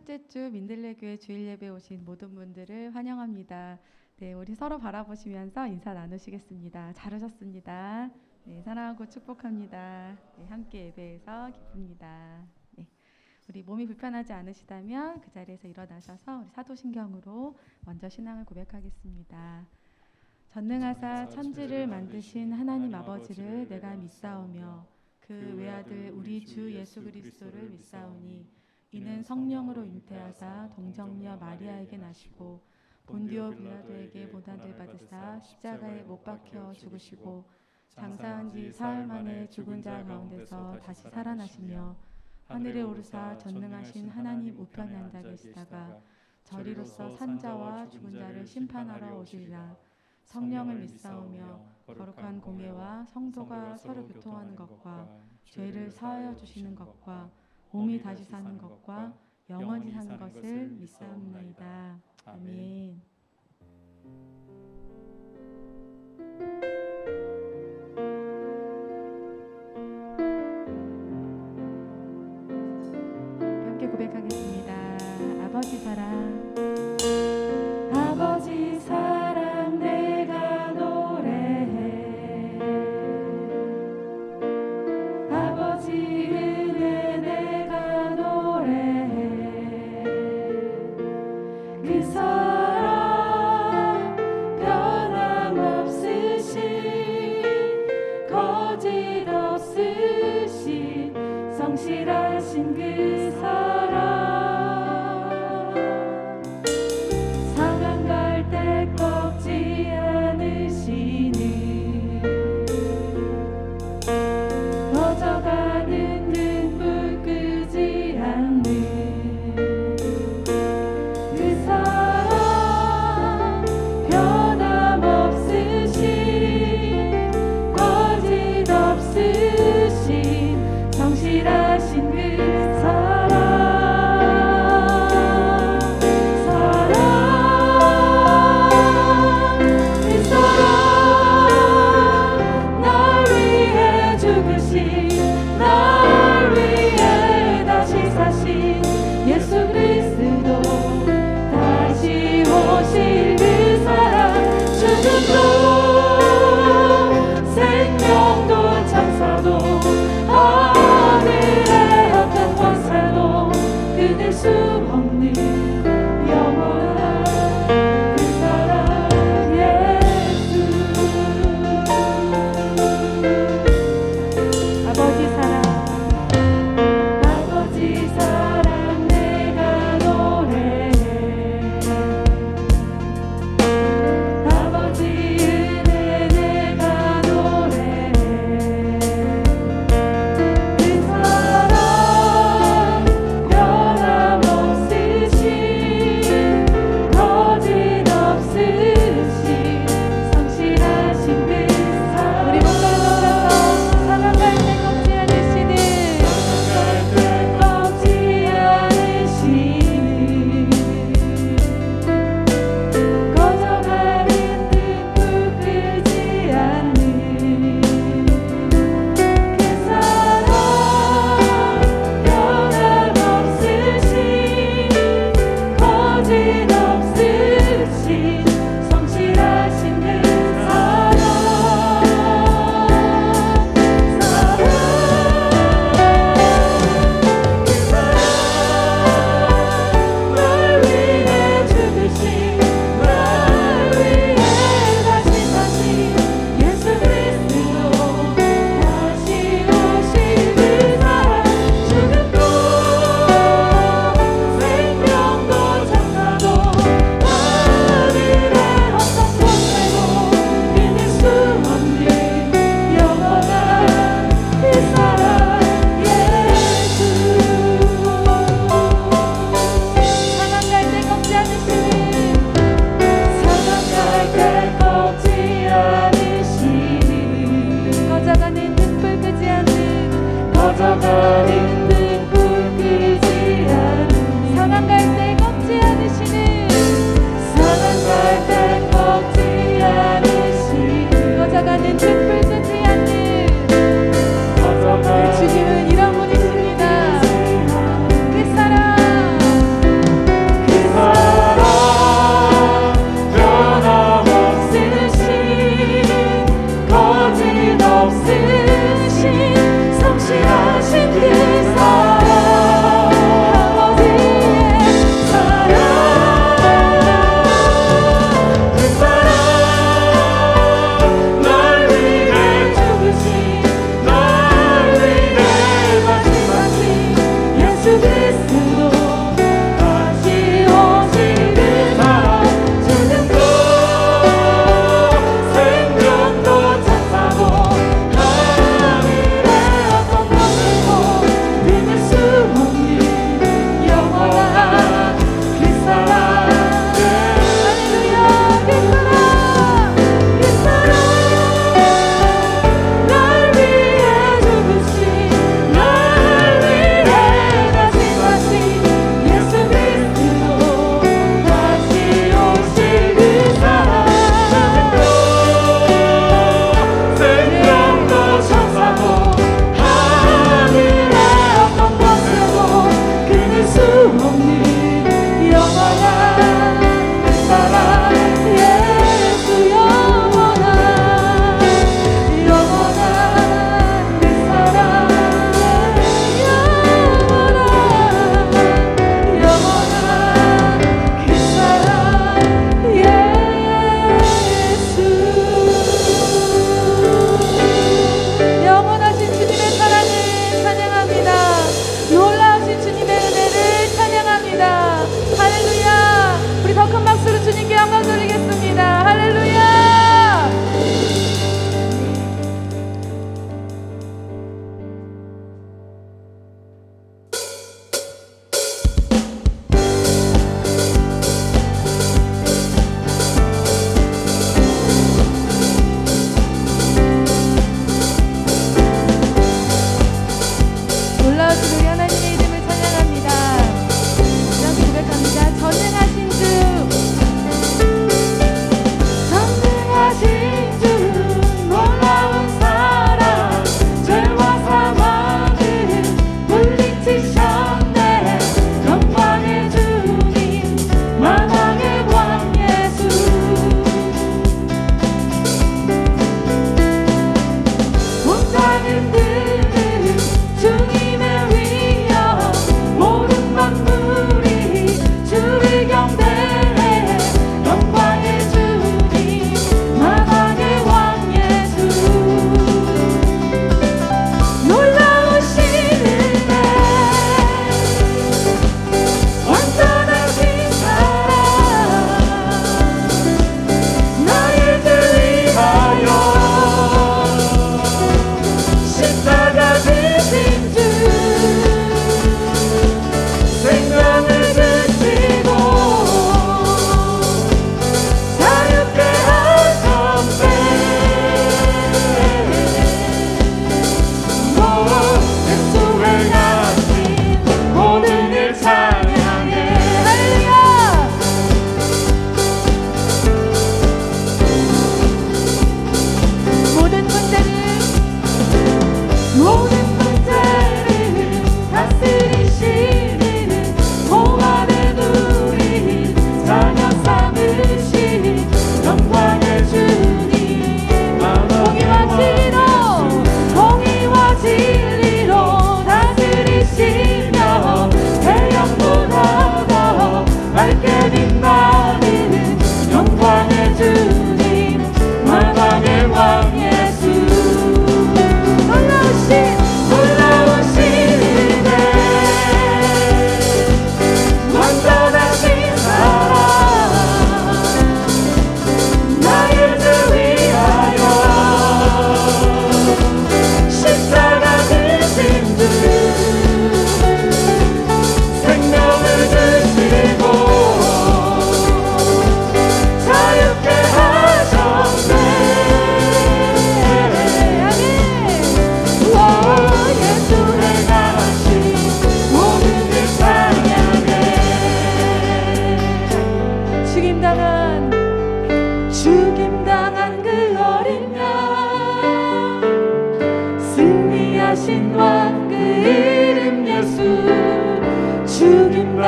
첫째 주 민들레교회 주일 예배 오신 모든 분들을 환영합니다. 네, 우리 서로 바라보시면서 인사 나누시겠습니다. 잘 오셨습니다. 네, 사랑하고 축복합니다. 네, 함께 예배해서 기쁩니다. 네, 우리 몸이 불편하지 않으시다면 그 자리에서 일어나셔서 우리 사도신경으로 먼저 신앙을 고백하겠습니다. 전능하사 천지를 만드신 하나님 아버지를 내가 믿사오며 그 외아들 우리 주 예수 그리스도를 믿사오니 이는 성령으로 잉태하사 동정녀 마리아에게 나시고 본디오 빌라도에게 고난을 받으사 십자가에 못 박혀 죽으시고 장사한 지 사흘 만에 죽은 자 가운데서 다시 살아나시며 하늘에 오르사 전능하신 하나님 우편에 앉아 계시다가 저리로서 산자와 죽은 자를 심판하러 오시리라. 성령을 믿사오며 거룩한 공예와 성도가 서로 교통하는 것과 죄를 사하여 주시는 것과 몸이 다시 사는 것과 영원히 사는 것을 믿사옵나이다. 아멘. 함께 고백하겠습니다. 아버지 사랑, 아버지 사랑 내가 노래해. 아버지 은혜 내가 노래해. 그 사랑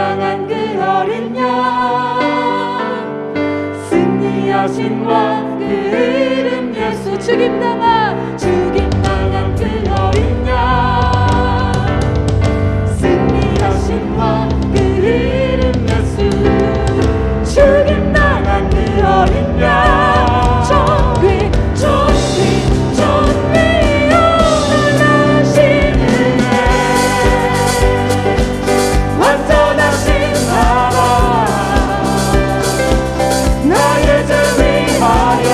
당한 그 어린 양 승리하신 왕 그 이름 예수 죽임당한 그 어린 양 승리하신 왕 그 이름 예수 죽임당한 그 어린 양 존귀 영원하신 은혜 완전하신 사랑 나의 주 위하여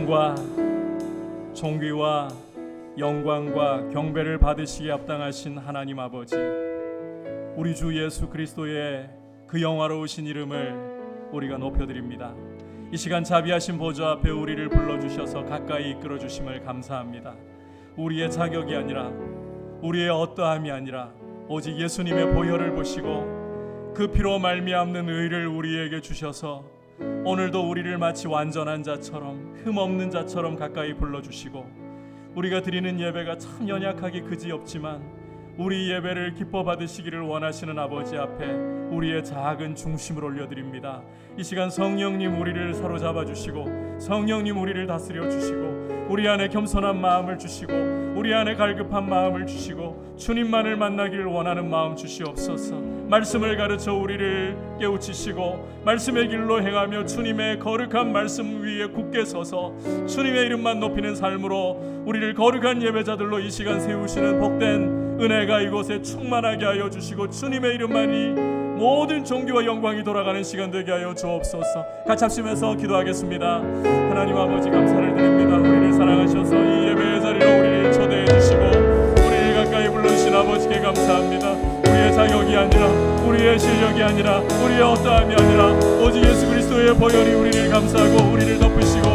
찬송과 존귀와 영광과 경배를 받으시기에 합당하신 하나님 아버지, 우리 주 예수 그리스도의 그 영화로우신 이름을 우리가 높여드립니다. 이 시간 자비하신 보좌 앞에 우리를 불러주셔서 가까이 이끌어주심을 감사합니다. 우리의 자격이 아니라, 우리의 어떠함이 아니라 오직 예수님의 보혈을 보시고 그 피로 말미암는 의를 우리에게 주셔서 오늘도 우리를 마치 완전한 자처럼, 흠없는 자처럼 가까이 불러주시고, 우리가 드리는 예배가 참 연약하기 그지없지만 우리 예배를 기뻐 받으시기를 원하시는 아버지 앞에 우리의 작은 중심을 올려드립니다. 이 시간 성령님 우리를 사로잡아 주시고, 성령님 우리를 다스려 주시고, 우리 안에 겸손한 마음을 주시고, 우리 안에 갈급한 마음을 주시고, 주님만을 만나기를 원하는 마음 주시옵소서. 말씀을 가르쳐 우리를 깨우치시고, 말씀의 길로 행하며 주님의 거룩한 말씀 위에 굳게 서서 주님의 이름만 높이는 삶으로 우리를 거룩한 예배자들로 이 시간 세우시는 복된 은혜가 이곳에 충만하게 하여 주시고, 주님의 이름만이 모든 존귀와 영광이 돌아가는 시간 되게 하여 주옵소서. 같이 합심해서 기도하겠습니다. 하나님 아버지, 감사를 드립니다. 우리를 사랑하셔서 이 예배의 자리로 우리를 초대해 주시고 우리를 가까이 불러주신 아버지께 감사합니다. 우리의 자격이 아니라, 우리의 실력이 아니라, 우리의 어떠함이 아니라 오직 예수 그리스도의 보혈이 우리를 감싸고 우리를 덮으시고,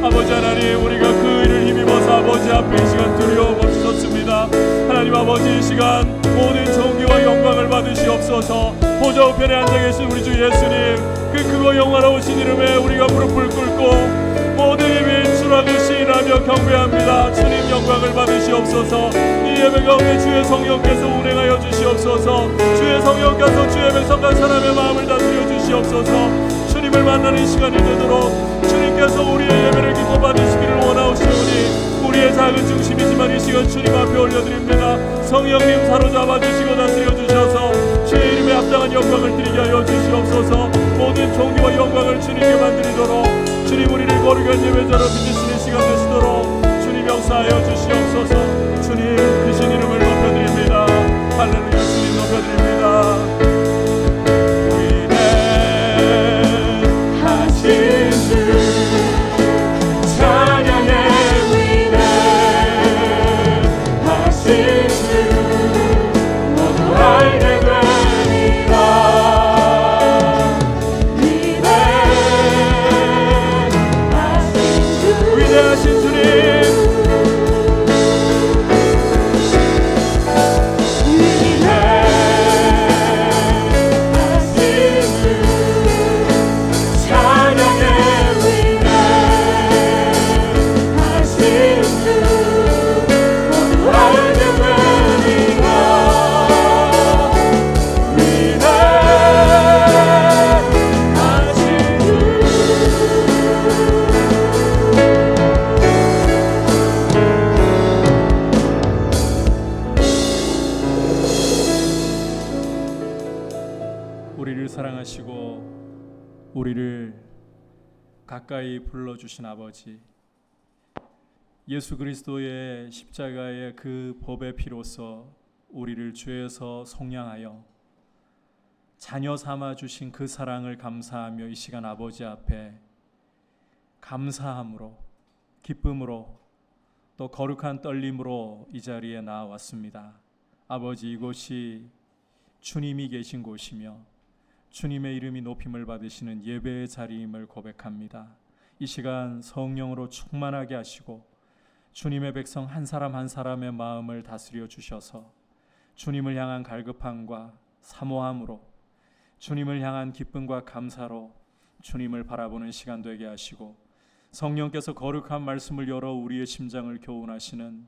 아버지 하나님, 우리가 그 의를 힘입어서 아버지 앞에 이 시간 두려움 없이 섰습니다. 하나님 아버지, 이 시간 모든 존귀와 영광을 받으시옵소서. 보좌 우편에 앉아 계신 우리 주 예수님, 그 크고 영화로우신 이름에 우리가 무릎을 꿇고 모든 힘이 주라고 시인하며 경배합니다. 주님 영광을 받으시옵소서. 이 예배 가운데 주의 성령께서 운행하여 주시옵소서. 주의 성령께서 주의 백성과 사람의 마음을 다스려 주시옵소서. 주님을 만나는 시간이 되도록 주님께서 우리의 예배를 기뻐 받으시기를 원하오시오니 우리의 작은 중심이지만 이 시간 주님 앞에 올려드립니다. 성령님 사로잡아 주시고 다스려 주셔서 주의 이름에 합당한 영광을 드리게 하여 주시옵소서. 모든 존귀와 영광을 주님께 만드리도록 주님 우리를 거룩한 예배자로 빚으시는 시간 되시도록 주님 역사하여 주시옵소서. 주님 크신 이름을 높여드립니다. 할렐루야. 주님 높여드립니다. 우리를 가까이 불러주신 아버지, 예수 그리스도의 십자가의 그 법의 피로써 우리를 죄에서 속량하여 자녀 삼아 주신 그 사랑을 감사하며 이 시간 아버지 앞에 감사함으로, 기쁨으로, 또 거룩한 떨림으로 이 자리에 나왔습니다. 아버지, 이곳이 주님이 계신 곳이며 주님의 이름이 높임을 받으시는 예배의 자리임을 고백합니다. 이 시간 성령으로 충만하게 하시고 주님의 백성 한 사람 한 사람의 마음을 다스려 주셔서 주님을 향한 갈급함과 사모함으로, 주님을 향한 기쁨과 감사로 주님을 바라보는 시간 되게 하시고, 성령께서 거룩한 말씀을 열어 우리의 심장을 교훈하시는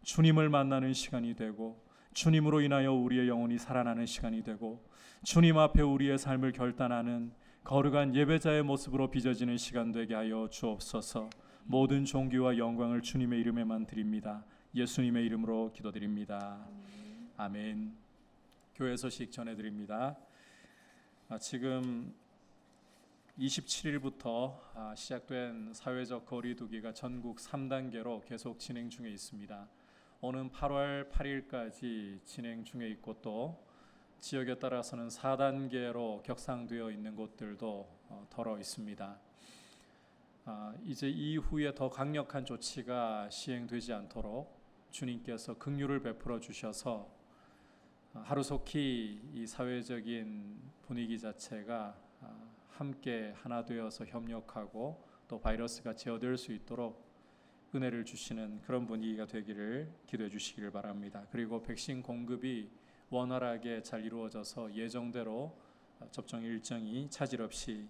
주님을 만나는 시간이 되고, 주님으로 인하여 우리의 영혼이 살아나는 시간이 되고, 주님 앞에 우리의 삶을 결단하는 거룩한 예배자의 모습으로 빚어지는 시간 되게 하여 주옵소서. 모든 존귀와 영광을 주님의 이름에만 드립니다. 예수님의 이름으로 기도드립니다. 아멘. 교회 소식 전해드립니다. 지금 27일부터 시작된 사회적 거리두기가 전국 3단계로 계속 진행 중에 있습니다. 오는 8월 8일까지 진행 중에 있고, 또 지역에 따라서는 4단계로 격상되어 있는 곳들도 더러 있습니다. 이제 이후에 더 강력한 조치가 시행되지 않도록 주님께서 긍휼을 베풀어 주셔서 하루속히 이 사회적인 분위기 자체가 함께 하나 되어서 협력하고 또 바이러스가 제어될 수 있도록 은혜를 주시는 그런 분위기가 되기를 기도해 주시기를 바랍니다. 그리고 백신 공급이 원활하게 잘 이루어져서 예정대로 접종 일정이 차질 없이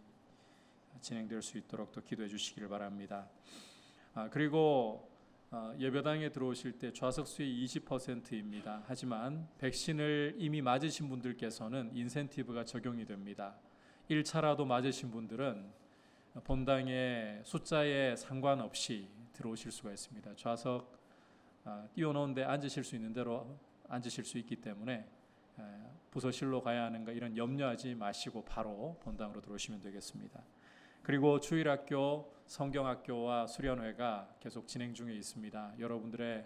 진행될 수 있도록 또 기도해 주시기를 바랍니다. 그리고 예배당에 들어오실 때 좌석 수의 20%입니다. 하지만 백신을 이미 맞으신 분들께서는 인센티브가 적용이 됩니다. 1차라도 맞으신 분들은 본당의 숫자에 상관없이 들어오실 수가 있습니다. 좌석 띄워놓은데 앉으실 수 있는 대로 앉으실 수 있기 때문에 부서실로 가야 하는가 이런 염려하지 마시고 바로 본당으로 들어오시면 되겠습니다. 그리고 주일학교, 성경학교와 수련회가 계속 진행 중에 있습니다. 여러분들의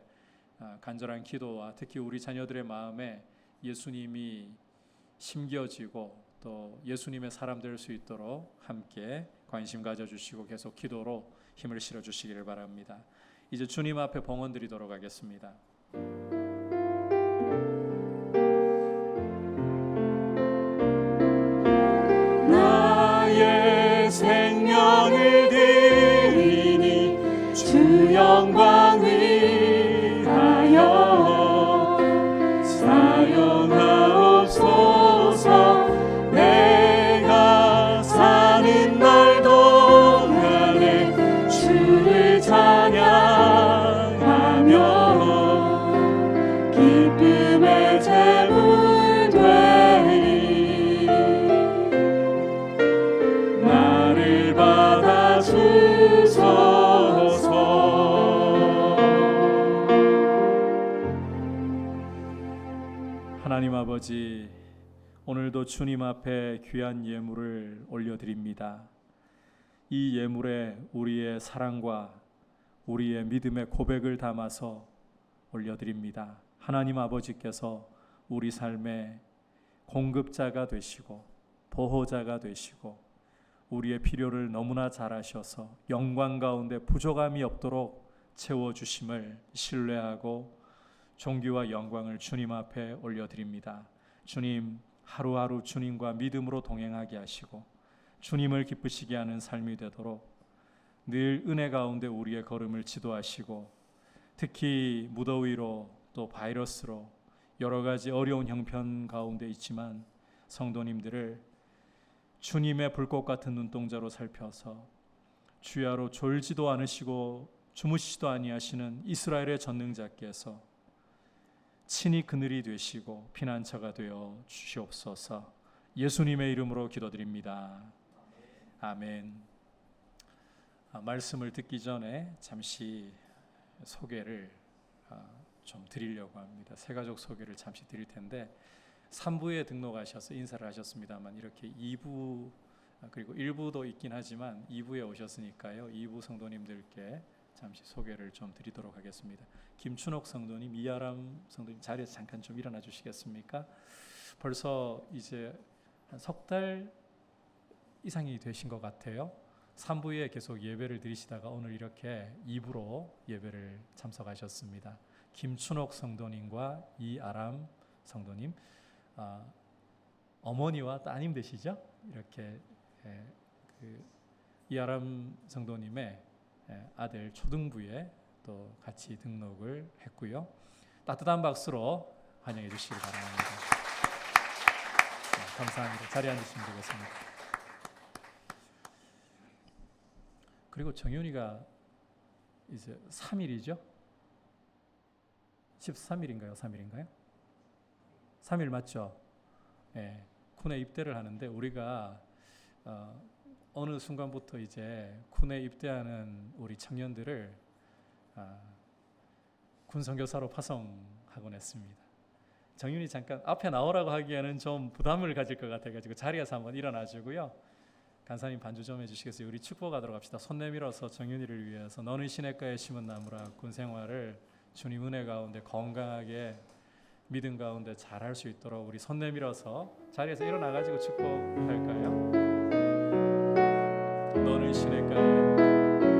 간절한 기도와 특히 우리 자녀들의 마음에 예수님이 심겨지고 또 예수님의 사람 될 수 있도록 함께 관심 가져주시고 계속 기도로 힘을 실어주시기를 바랍니다. 이제 주님 앞에 봉헌 드리도록 하겠습니다. 생명을 드리니 주 영광 위하여 사용하옵소서. 내가 사는 날 동안에 주를 찬양하며 기쁨의 제물 되리. 하나님 아버지, 오늘도 주님 앞에 귀한 예물을 올려드립니다. 이 예물에 우리의 사랑과 우리의 믿음의 고백을 담아서 올려드립니다. 하나님 아버지께서 우리 삶의 공급자가 되시고 보호자가 되시고 우리의 필요를 너무나 잘 아셔서 영광 가운데 부족함이 없도록 채워주심을 신뢰하고 존귀와 영광을 주님 앞에 올려드립니다. 주님, 하루하루 주님과 믿음으로 동행하게 하시고 주님을 기쁘시게 하는 삶이 되도록 늘 은혜 가운데 우리의 걸음을 지도하시고 특히 무더위로 또 바이러스로 여러 가지 어려운 형편 가운데 있지만 성도님들을 주님의 불꽃 같은 눈동자로 살펴서 주야로 졸지도 않으시고 주무시지도 아니하시는 이스라엘의 전능자께서 친히 그늘이 되시고 피난처가 되어 주시옵소서. 예수님의 이름으로 기도드립니다. 아멘. 말씀을 듣기 전에 잠시 소개를 좀 드리려고 합니다. 새가족 소개를 잠시 드릴 텐데 3부에 등록하셔서 인사를 하셨습니다만 이렇게 2부 그리고 1부도 있긴 하지만 2부에 오셨으니까요. 2부 성도님들께 잠시 소개를 좀 드리도록 하겠습니다. 김춘옥 성도님, 이아람 성도님 자리에서 잠깐 좀 일어나 주시겠습니까? 벌써 이제 한 석 달 이상이 되신 것 같아요. 3부에 계속 예배를 드리시다가 오늘 이렇게 2부로 예배를 참석하셨습니다. 김춘옥 성도님과 이아람 성도님, 어머니와 따님 되시죠? 이렇게 이아람 성도님의 아들 초등부에 또 같이 등록을 했고요. 따뜻한 박수로 환영해 주시기 바랍니다. 네, 감사합니다. 자리에 앉으시면 되겠습니다. 그리고 정윤이가 이제 3일이죠? 13일인가요? 3일인가요? 3일 맞죠? 네, 군에 입대를 하는데 우리가 어느 순간부터 이제 군에 입대하는 우리 청년들을 군 선교사로 파송하곤 했습니다. 정윤이 잠깐 앞에 나오라고 하기에는 좀 부담을 가질 것 같아가지고 자리에서 한번 일어나주고요. 간사님 반주 좀 해주시겠어요? 우리 축복하도록 합시다. 손 내밀어서 정윤이를 위해서 너는 시냇가에 심은 나무라. 군 생활을 주님 은혜 가운데 건강하게 믿음 가운데 잘할 수 있도록 우리 손 내밀어서 자리에서 일어나가지고 축복할까요? 너는 시냇가에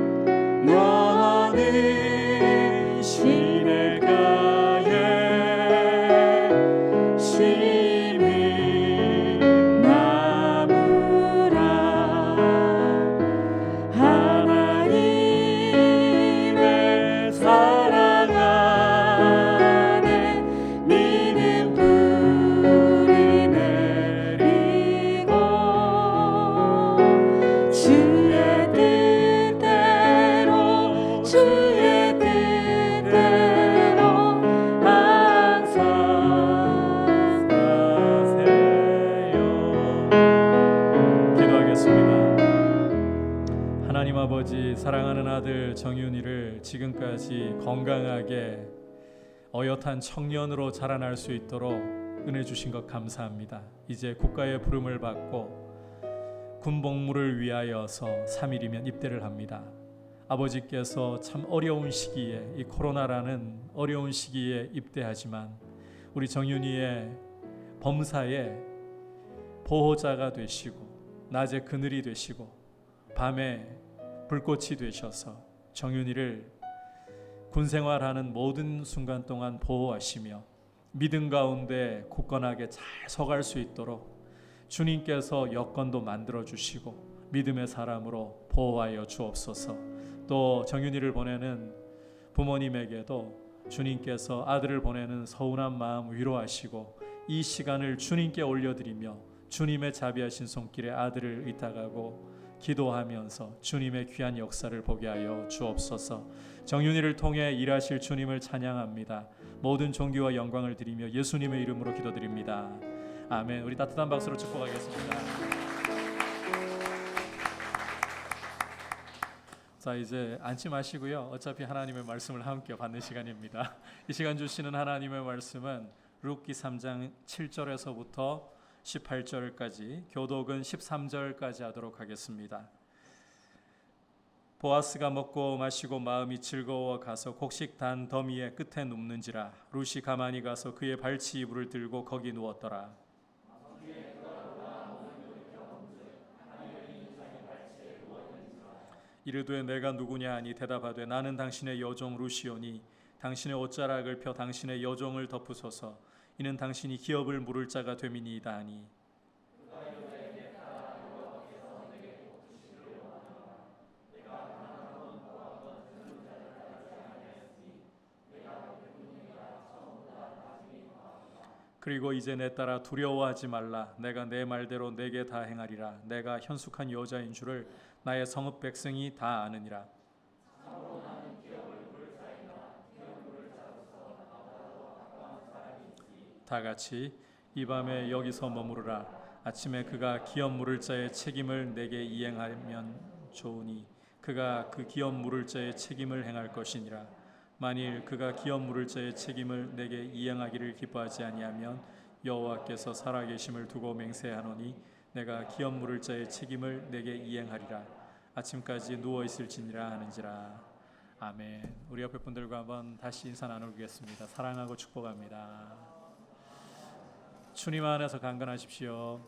주의 뜻대로 항상 사세요. 기도하겠습니다. 하나님 아버지, 사랑하는 아들 정윤이를 지금까지 건강하게 어엿한 청년으로 자라날 수 있도록 은혜 주신 것 감사합니다. 이제 국가의 부름을 받고 군복무를 위하여서 3일이면 입대를 합니다. 아버지께서 참 어려운 시기에, 이 코로나라는 어려운 시기에 입대하지만 우리 정윤이의 범사에 보호자가 되시고 낮에 그늘이 되시고 밤에 불꽃이 되셔서 정윤이를 군생활하는 모든 순간 동안 보호하시며 믿음 가운데 굳건하게 잘 서갈 수 있도록 주님께서 여건도 만들어 주시고 믿음의 사람으로 보호하여 주옵소서. 또 정윤이를 보내는 부모님에게도 주님께서 아들을 보내는 서운한 마음 위로하시고 이 시간을 주님께 올려드리며 주님의 자비하신 손길에 아들을 의탁하고 기도하면서 주님의 귀한 역사를 보게 하여 주옵소서. 정윤이를 통해 일하실 주님을 찬양합니다. 모든 존귀와 영광을 드리며 예수님의 이름으로 기도드립니다. 아멘. 우리 따뜻한 박수로 축복하겠습니다. 자, 이제 앉지 마시고요. 어차피 하나님의 말씀을 함께 받는 시간입니다. 이 시간 주시는 하나님의 말씀은 룻기 3장 7절에서부터 18절까지, 교독은 13절까지 하도록 하겠습니다. 보아스가 먹고 마시고 마음이 즐거워 가서 곡식 단 더미의 끝에 눕는지라. 룻이 가만히 가서 그의 발치 이불을 들고 거기 누웠더라. 이르되 내가 누구냐 하니 대답하되 나는 당신의 여종 룻이오니 당신의 옷자락을 펴 당신의 여종을 덮으소서. 이는 당신이 기업을 물을 자가 됨이니이다 하니 그리고 이제 내 딸아 두려워하지 말라. 내가 내 말대로 내게 다 행하리라. 내가 현숙한 여자인 줄을 나의 성읍 백성이 다 아느니라. 다 같이 이 밤에 여기서 머무르라. 아침에 그가 기업 물을 자의 책임을 내게 이행하면 좋으니 그가 그 기업 물을 자의 책임을 행할 것이니라. 만일 그가 기업 물을 자의 책임을 내게 이행하기를 기뻐하지 아니하면 여호와께서 살아계심을 두고 맹세하노니 내가 기업 물을 자의 책임을 내게 이행하리라. 아침까지 누워 있을지니라 하는지라. 아멘. 우리 옆에 분들과 한번 다시 인사 나누겠습니다. 사랑하고 축복합니다. 주님 안에서 강건하십시오.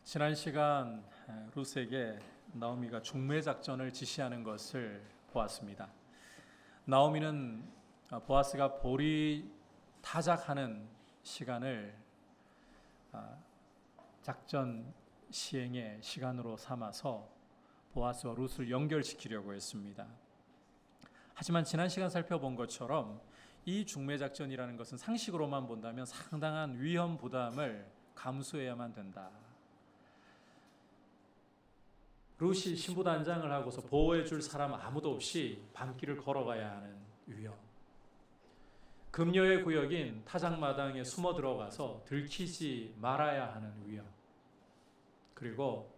지난 시간 룻에게 나오미가 중매 작전을 지시하는 것을 보았습니다. 나오미는 보아스가 보리 타작하는 시간을 작전 시행의 시간으로 삼아서 보아스와 룻을 연결시키려고 했습니다. 하지만 지난 시간 살펴본 것처럼 이 중매 작전이라는 것은 상식으로만 본다면 상당한 위험 부담을 감수해야만 된다. 룻이 신부단장을 하고서 보호해 줄 사람 아무도 없이 밤길을 걸어가야 하는 위험. 금녀의 구역인 타작마당에 숨어 들어가서 들키지 말아야 하는 위험. 그리고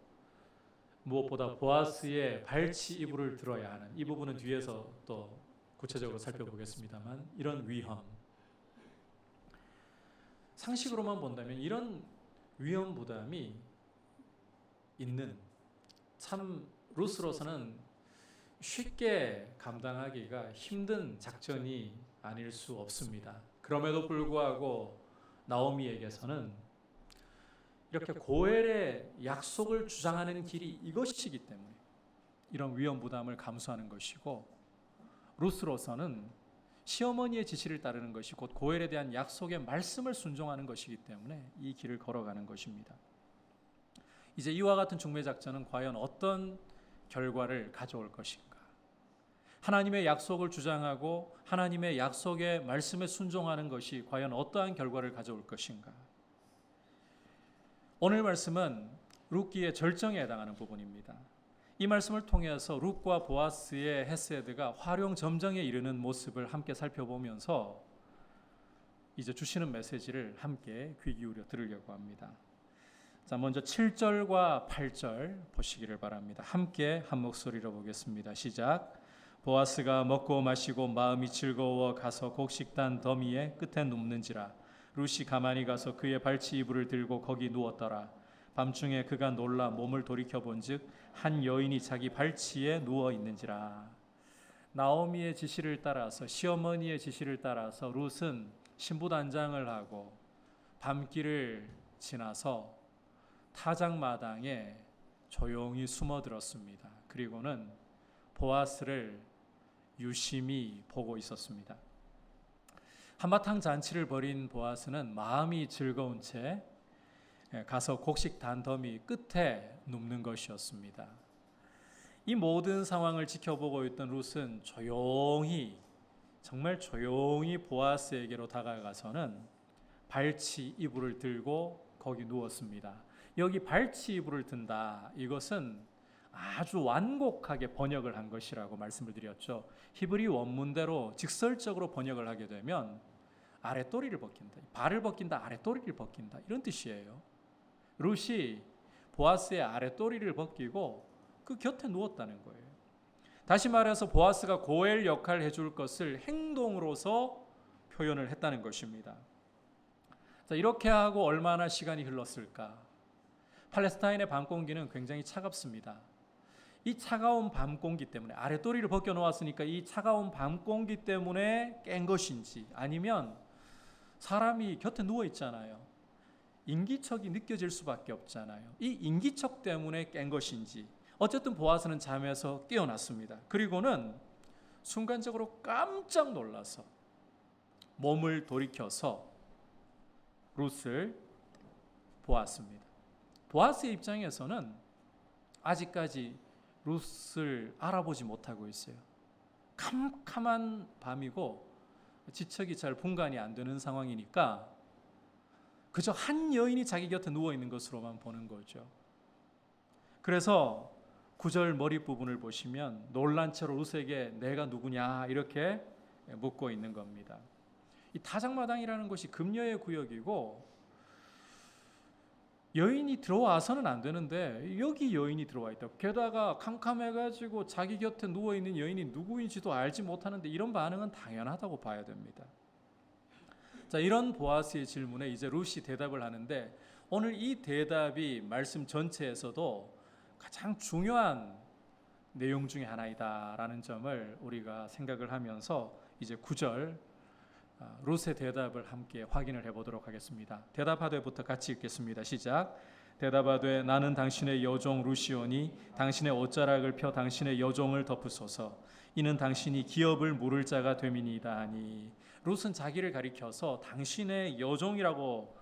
무엇보다 보아스의 발치 이불을 들어야 하는, 이 부분은 뒤에서 또 구체적으로 살펴보겠습니다만, 이런 위험. 상식으로만 본다면 이런 위험 부담이 있는, 참 룻으로서는 쉽게 감당하기가 힘든 작전이 아닐 수 없습니다. 그럼에도 불구하고 나오미에게서는 이렇게 고엘의 약속을 주장하는 길이 이것이기 때문에 이런 위험 부담을 감수하는 것이고, 룻으로서는 시어머니의 지시를 따르는 것이 곧 고엘에 대한 약속의 말씀을 순종하는 것이기 때문에 이 길을 걸어가는 것입니다. 이제 이와 같은 중매 작전은 과연 어떤 결과를 가져올 것인가? 하나님의 약속을 주장하고 하나님의 약속의 말씀에 순종하는 것이 과연 어떠한 결과를 가져올 것인가? 오늘 말씀은 룻기의 절정에 해당하는 부분입니다. 이 말씀을 통해서 룻과 보아스의 헤세드가 활용점정에 이르는 모습을 함께 살펴보면서 이제 주시는 메시지를 함께 귀 기울여 들으려고 합니다. 자, 먼저 7절과 8절 보시기를 바랍니다. 함께 한 목소리로 보겠습니다. 시작. 보아스가 먹고 마시고 마음이 즐거워 가서 곡식단 더미의 끝에 눕는지라. 룻이 가만히 가서 그의 발치 이불을 들고 거기 누웠더라. 밤중에 그가 놀라 몸을 돌이켜 본즉 한 여인이 자기 발치에 누워 있는지라. 나오미의 지시를 따라서, 시어머니의 지시를 따라서 룻은 신부단장을 하고 밤길을 지나서 타작마당에 조용히 숨어들었습니다. 그리고는 보아스를 유심히 보고 있었습니다. 한바탕 잔치를 벌인 보아스는 마음이 즐거운 채 가서 곡식 단더미 끝에 눕는 것이었습니다. 이 모든 상황을 지켜보고 있던 룻은 조용히, 정말 조용히 보아스에게로 다가가서는 발치 이불을 들고 거기 누웠습니다. 여기 발치 이불을 든다, 이것은 아주 완곡하게 번역을 한 것이라고 말씀을 드렸죠. 히브리 원문대로 직설적으로 번역을 하게 되면 아랫도리를 벗긴다, 발을 벗긴다, 아랫도리를 벗긴다, 이런 뜻이에요. 룻이 보아스의 아랫도리를 벗기고 그 곁에 누웠다는 거예요. 다시 말해서 보아스가 고엘 역할을 해줄 것을 행동으로서 표현을 했다는 것입니다. 자, 이렇게 하고 얼마나 시간이 흘렀을까? 팔레스타인의 밤 공기는 굉장히 차갑습니다. 이 차가운 밤 공기 때문에, 아랫도리를 벗겨 놓았으니까 이 차가운 밤 공기 때문에 깬 것인지, 아니면 사람이 곁에 누워 있잖아요. 인기척이 느껴질 수밖에 없잖아요. 이 인기척 때문에 깬 것인지, 어쨌든 보아스는 잠에서 깨어났습니다. 그리고는 순간적으로 깜짝 놀라서 몸을 돌이켜서 룻을 보았습니다. 보아스의 입장에서는 아직까지 룻을 알아보지 못하고 있어요. 캄캄한 밤이고 지척이 잘 분간이 안 되는 상황이니까 그저 한 여인이 자기 곁에 누워 있는 것으로만 보는 거죠. 그래서 9절 머리 부분을 보시면 놀란 채로 룻에게 내가 누구냐 이렇게 묻고 있는 겁니다. 이 타작마당이라는 것이 금녀의 구역이고 여인이 들어와서는 안 되는데 여기 여인이 들어와 있다. 게다가 캄캄해가지고 자기 곁에 누워있는 여인이 누구인지도 알지 못하는데 이런 반응은 당연하다고 봐야 됩니다. 자, 이런 보아스의 질문에 이제 룻이 대답을 하는데, 오늘 이 대답이 말씀 전체에서도 가장 중요한 내용 중에 하나이다라는 점을 우리가 생각을 하면서 이제 9절 룻의 대답을 함께 확인을 해보도록 하겠습니다. 대답하되부터 같이 읽겠습니다. 시작. 대답하되 나는 당신의 여종 룻이오니 당신의 옷자락을 펴 당신의 여종을 덮으소서. 이는 당신이 기업을 물을 자가 됨이니이다 하니. 룻은 자기를 가리켜서 당신의 여종이라고,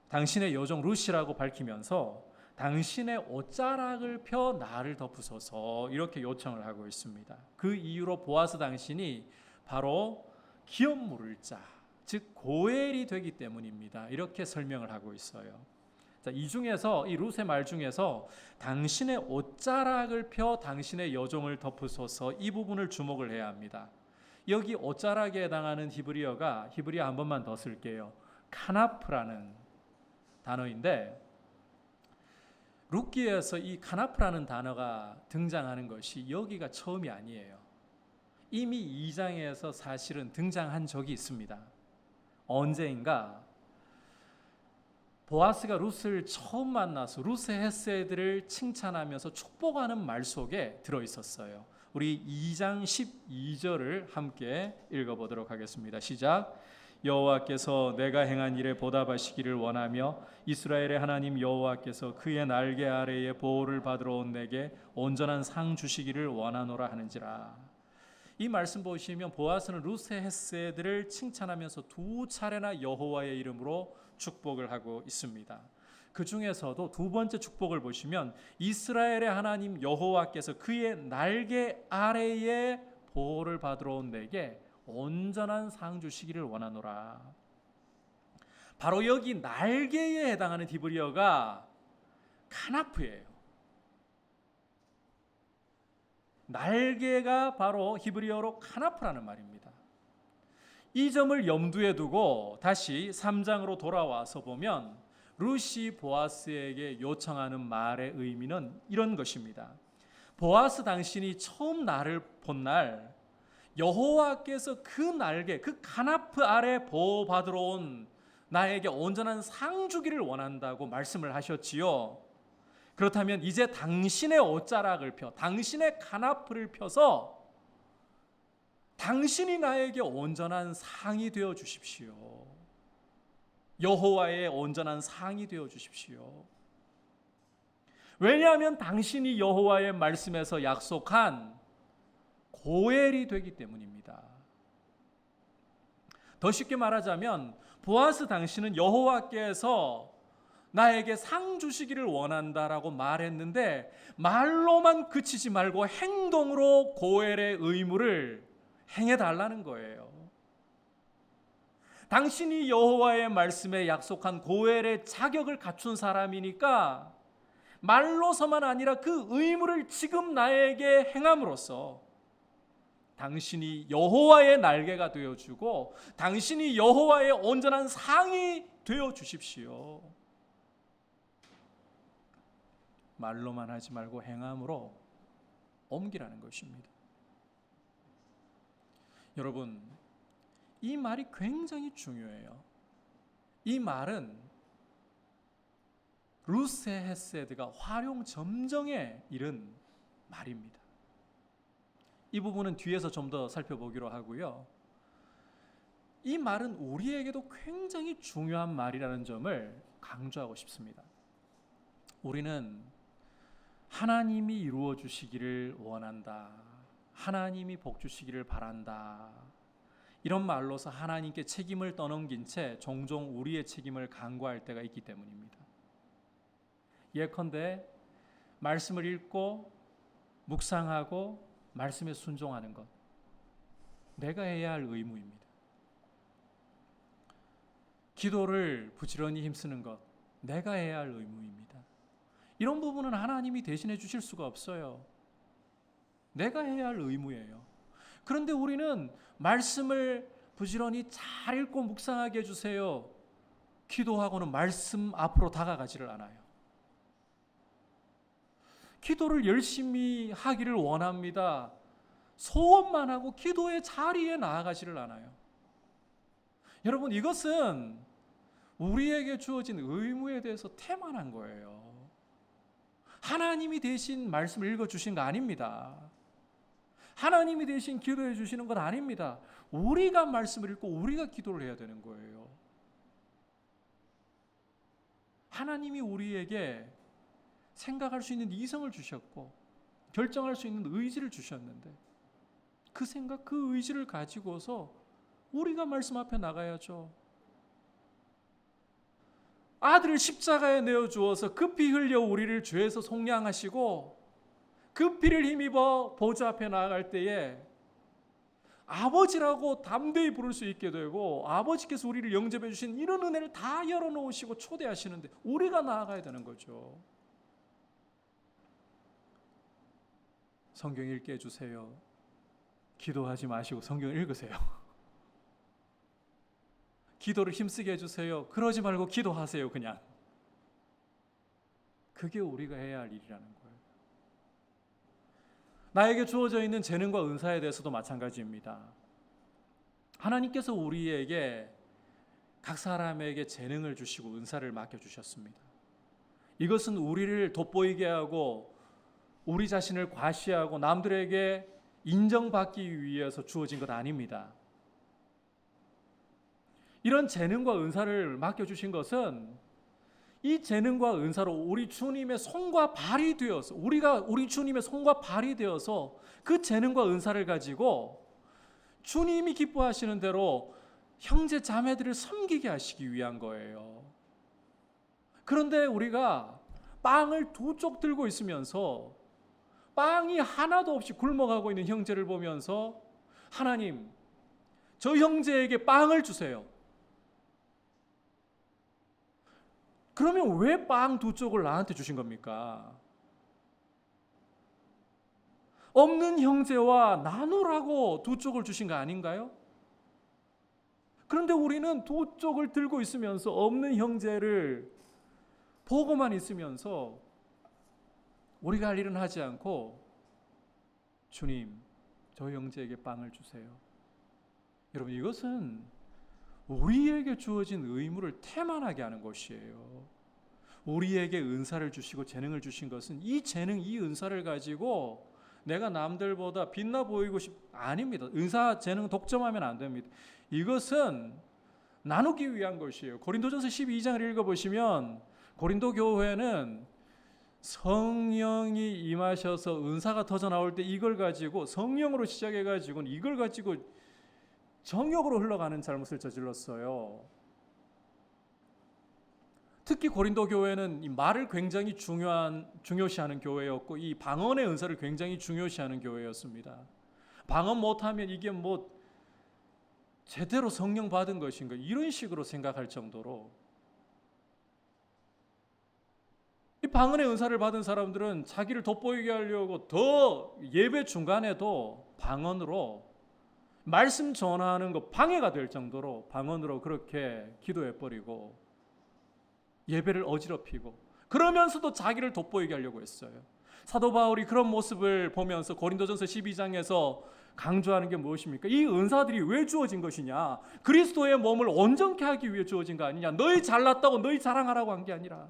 당신의 여종 룻이라고 밝히면서 당신의 옷자락을 펴 나를 덮으소서 이렇게 요청을 하고 있습니다. 그 이유로 보아스 당신이 바로 기업 물을 자, 즉 고엘이 되기 때문입니다. 이렇게 설명을 하고 있어요. 자, 이 중에서, 이 룻의 말 중에서 당신의 옷자락을 펴 당신의 여종을 덮으소서, 이 부분을 주목을 해야 합니다. 여기 옷자락에 해당하는 히브리어가, 히브리어 한 번만 더 쓸게요. 카나프라는 단어인데, 룻기에서 이 카나프라는 단어가 등장하는 것이 여기가 처음이 아니에요. 이미 2장에서 사실은 등장한 적이 있습니다. 언제인가 보아스가 룻을 처음 만나서 룻의 헤세드를 칭찬하면서 축복하는 말 속에 들어있었어요. 우리 2장 12절을 함께 읽어보도록 하겠습니다. 시작. 여호와께서 내가 행한 일에 보답하시기를 원하며 이스라엘의 하나님 여호와께서 그의 날개 아래에 보호를 받으러 온 내게 온전한 상 주시기를 원하노라 하는지라. 이 말씀 보시면 보아스는 룻의 헤세드를 칭찬하면서 두 차례나 여호와의 이름으로 축복을 하고 있습니다. 그 중에서도 두 번째 축복을 보시면 이스라엘의 하나님 여호와께서 그의 날개 아래에 보호를 받으러 온 내게 온전한 상 주시기를 원하노라. 바로 여기 날개에 해당하는 히브리어가 카나프예요. 날개가 바로 히브리어로 카나프라는 말입니다. 이 점을 염두에 두고 다시 3장으로 돌아와서 보면 루시 보아스에게 요청하는 말의 의미는 이런 것입니다. 보아스, 당신이 처음 나를 본 날 여호와께서 그 날개, 그 카나프 아래 보호받으러 온 나에게 온전한 상 주기를 원한다고 말씀을 하셨지요. 그렇다면 이제 당신의 옷자락을 펴, 당신의 카나프를 펴서 당신이 나에게 온전한 상이 되어 주십시오. 여호와의 온전한 상이 되어 주십시오. 왜냐하면 당신이 여호와의 말씀에서 약속한 고엘이 되기 때문입니다. 더 쉽게 말하자면 보아스, 당신은 여호와께서 나에게 상 주시기를 원한다라고 말했는데 말로만 그치지 말고 행동으로 고엘의 의무를 행해달라는 거예요. 당신이 여호와의 말씀에 약속한 고엘의 자격을 갖춘 사람이니까 말로서만 아니라 그 의무를 지금 나에게 행함으로써 당신이 여호와의 날개가 되어주고 당신이 여호와의 온전한 상이 되어주십시오. 말로만 하지 말고 행함으로 옮기라는 것입니다. 여러분, 이 말이 굉장히 중요해요. 이 말은 루세 헤세드가 활용 점정에 이른 말입니다. 이 부분은 뒤에서 좀 더 살펴보기로 하고요. 이 말은 우리에게도 굉장히 중요한 말이라는 점을 강조하고 싶습니다. 우리는 하나님이 이루어 주시기를 원한다. 하나님이 복 주시기를 바란다. 이런 말로서 하나님께 책임을 떠넘긴 채 종종 우리의 책임을 간과할 때가 있기 때문입니다. 예컨대 말씀을 읽고 묵상하고 말씀에 순종하는 것, 내가 해야 할 의무입니다. 기도를 부지런히 힘쓰는 것, 내가 해야 할 의무입니다. 이런 부분은 하나님이 대신해 주실 수가 없어요. 내가 해야 할 의무예요. 그런데 우리는 말씀을 부지런히 잘 읽고 묵상하게 해주세요. 기도하고는 말씀 앞으로 다가가지를 않아요. 기도를 열심히 하기를 원합니다. 소원만 하고 기도의 자리에 나아가지를 않아요. 여러분, 이것은 우리에게 주어진 의무에 대해서 태만한 거예요. 하나님이 대신 말씀을 읽어주신 거 아닙니다. 하나님이 대신 기도해 주시는 것 아닙니다. 우리가 말씀을 읽고 우리가 기도를 해야 되는 거예요. 하나님이 우리에게 생각할 수 있는 이성을 주셨고 결정할 수 있는 의지를 주셨는데 그 생각, 그 의지를 가지고서 우리가 말씀 앞에 나가야죠. 아들을 십자가에 내어주어서 그 피 흘려 우리를 죄에서 속량하시고 그 피를 힘입어 보좌 앞에 나아갈 때에 아버지라고 담대히 부를 수 있게 되고 아버지께서 우리를 영접해 주신 이런 은혜를 다 열어놓으시고 초대하시는데 우리가 나아가야 되는 거죠. 성경 읽게 해주세요. 기도하지 마시고 성경 읽으세요. 기도를 힘쓰게 해주세요. 그러지 말고 기도하세요. 그냥. 그게 우리가 해야 할 일이라는 거예요. 나에게 주어져 있는 재능과 은사에 대해서도 마찬가지입니다. 하나님께서 우리에게 각 사람에게 재능을 주시고 은사를 맡겨주셨습니다. 이것은 우리를 돋보이게 하고 우리 자신을 과시하고 남들에게 인정받기 위해서 주어진 것 아닙니다. 이런 재능과 은사를 맡겨주신 것은 이 재능과 은사로 우리 주님의 손과 발이 되어서 우리 주님의 손과 발이 되어서 그 재능과 은사를 가지고 주님이 기뻐하시는 대로 형제 자매들을 섬기게 하시기 위한 거예요. 그런데 우리가 빵을 두 쪽 들고 있으면서 빵이 하나도 없이 굶어가고 있는 형제를 보면서 하나님, 저 형제에게 빵을 주세요. 그러면 왜 빵 두 쪽을 나한테 주신 겁니까? 없는 형제와 나누라고 두 쪽을 주신 거 아닌가요? 그런데 우리는 두 쪽을 들고 있으면서 없는 형제를 보고만 있으면서 우리가 할 일은 하지 않고 주님, 저 형제에게 빵을 주세요. 여러분, 이것은 우리에게 주어진 의무를 태만하게 하는 것이에요. 우리에게 은사를 주시고 재능을 주신 것은 이 재능, 이 은사를 가지고 내가 남들보다 빛나 보이고 아닙니다. 은사, 재능 독점하면 안 됩니다. 이것은 나누기 위한 것이에요. 고린도전서 12장을 읽어보시면 고린도 교회는 성령이 임하셔서 은사가 터져 나올 때 이걸 가지고 성령으로 시작해가지고 이걸 가지고 정욕으로 흘러가는 잘못을 저질렀어요. 특히 고린도 교회는 이 말을 굉장히 중요시하는 교회였고 이 방언의 은사를 굉장히 중요시하는 교회였습니다. 방언 못하면 이게 뭐 제대로 성령 받은 것인가 이런 식으로 생각할 정도로 이 방언의 은사를 받은 사람들은 자기를 돋보이게 하려고 더 예배 중간에도 방언으로 말씀 전하는 거 방해가 될 정도로 방언으로 그렇게 기도해버리고 예배를 어지럽히고 그러면서도 자기를 돋보이게 하려고 했어요. 사도 바울이 그런 모습을 보면서 고린도전서 12장에서 강조하는 게 무엇입니까? 이 은사들이 왜 주어진 것이냐? 그리스도의 몸을 온전케 하기 위해 주어진 거 아니냐? 너희 잘났다고 너희 자랑하라고 한 게 아니라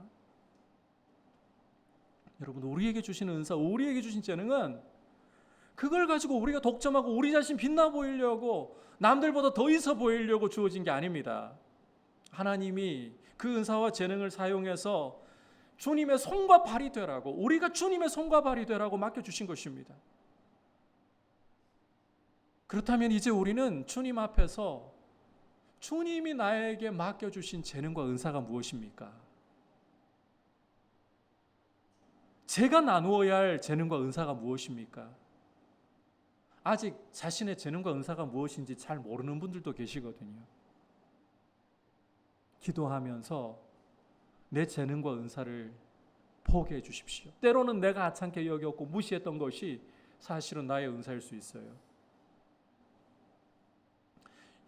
여러분, 우리에게 주신 은사, 우리에게 주신 재능은 그걸 가지고 우리가 독점하고 우리 자신 빛나 보이려고 남들보다 더 있어 보이려고 주어진 게 아닙니다. 하나님이 그 은사와 재능을 사용해서 주님의 손과 발이 되라고, 우리가 주님의 손과 발이 되라고 맡겨주신 것입니다. 그렇다면 이제 우리는 주님 앞에서 주님이 나에게 맡겨주신 재능과 은사가 무엇입니까? 제가 나누어야 할 재능과 은사가 무엇입니까? 아직 자신의 재능과 은사가 무엇인지 잘 모르는 분들도 계시거든요. 기도하면서 내 재능과 은사를 포기해 주십시오. 때로는 내가 하찮게 여겼고 무시했던 것이 사실은 나의 은사일 수 있어요.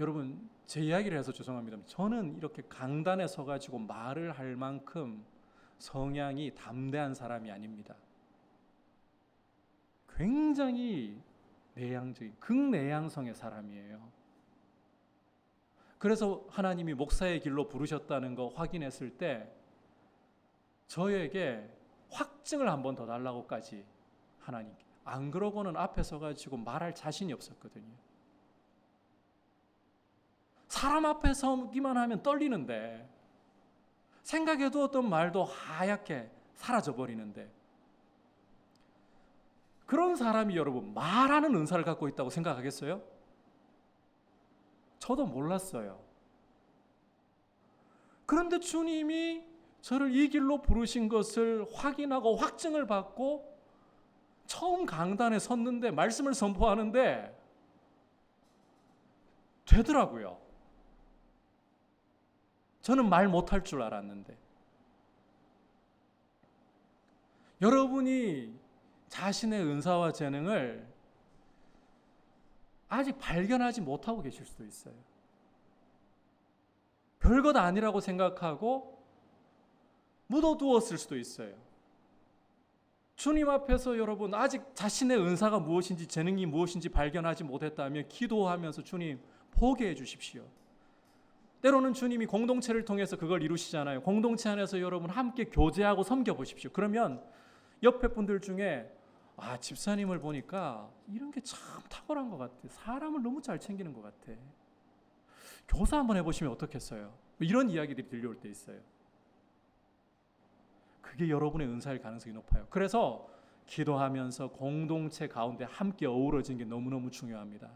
여러분, 제 이야기를 해서 죄송합니다. 저는 이렇게 강단에 서가지고 말을 할 만큼 성향이 담대한 사람이 아닙니다. 굉장히 내향적인 극내향성의 사람이에요. 그래서 하나님이 목사의 길로 부르셨다는 거 확인했을 때 저에게 확증을 한 번 더 달라고까지 하나님께, 안 그러고는 앞에 서가지고 말할 자신이 없었거든요. 사람 앞에 서기만 하면 떨리는데 생각해 두었던 말도 하얗게 사라져 버리는데 그런 사람이 여러분 말하는 은사를 갖고 있다고 생각하겠어요? 저도 몰랐어요. 그런데 주님이 저를 이 길로 부르신 것을 확인하고 확증을 받고 처음 강단에 섰는데 말씀을 선포하는데 되더라고요. 저는 말 못할 줄 알았는데 여러분이 자신의 은사와 재능을 아직 발견하지 못하고 계실 수도 있어요. 별것 아니라고 생각하고 묻어두었을 수도 있어요. 주님 앞에서 여러분 아직 자신의 은사가 무엇인지 재능이 무엇인지 발견하지 못했다면 기도하면서 주님 포기해 주십시오. 때로는 주님이 공동체를 통해서 그걸 이루시잖아요. 공동체 안에서 여러분 함께 교제하고 섬겨보십시오. 그러면 옆에 분들 중에 집사님을 보니까 이런 게 참 탁월한 것 같아. 사람을 너무 잘 챙기는 것 같아. 교사 한번 해보시면 어떻겠어요? 이런 이야기들이 들려올 때 있어요. 그게 여러분의 은사일 가능성이 높아요. 그래서 기도하면서 공동체 가운데 함께 어우러지는 게 너무너무 중요합니다.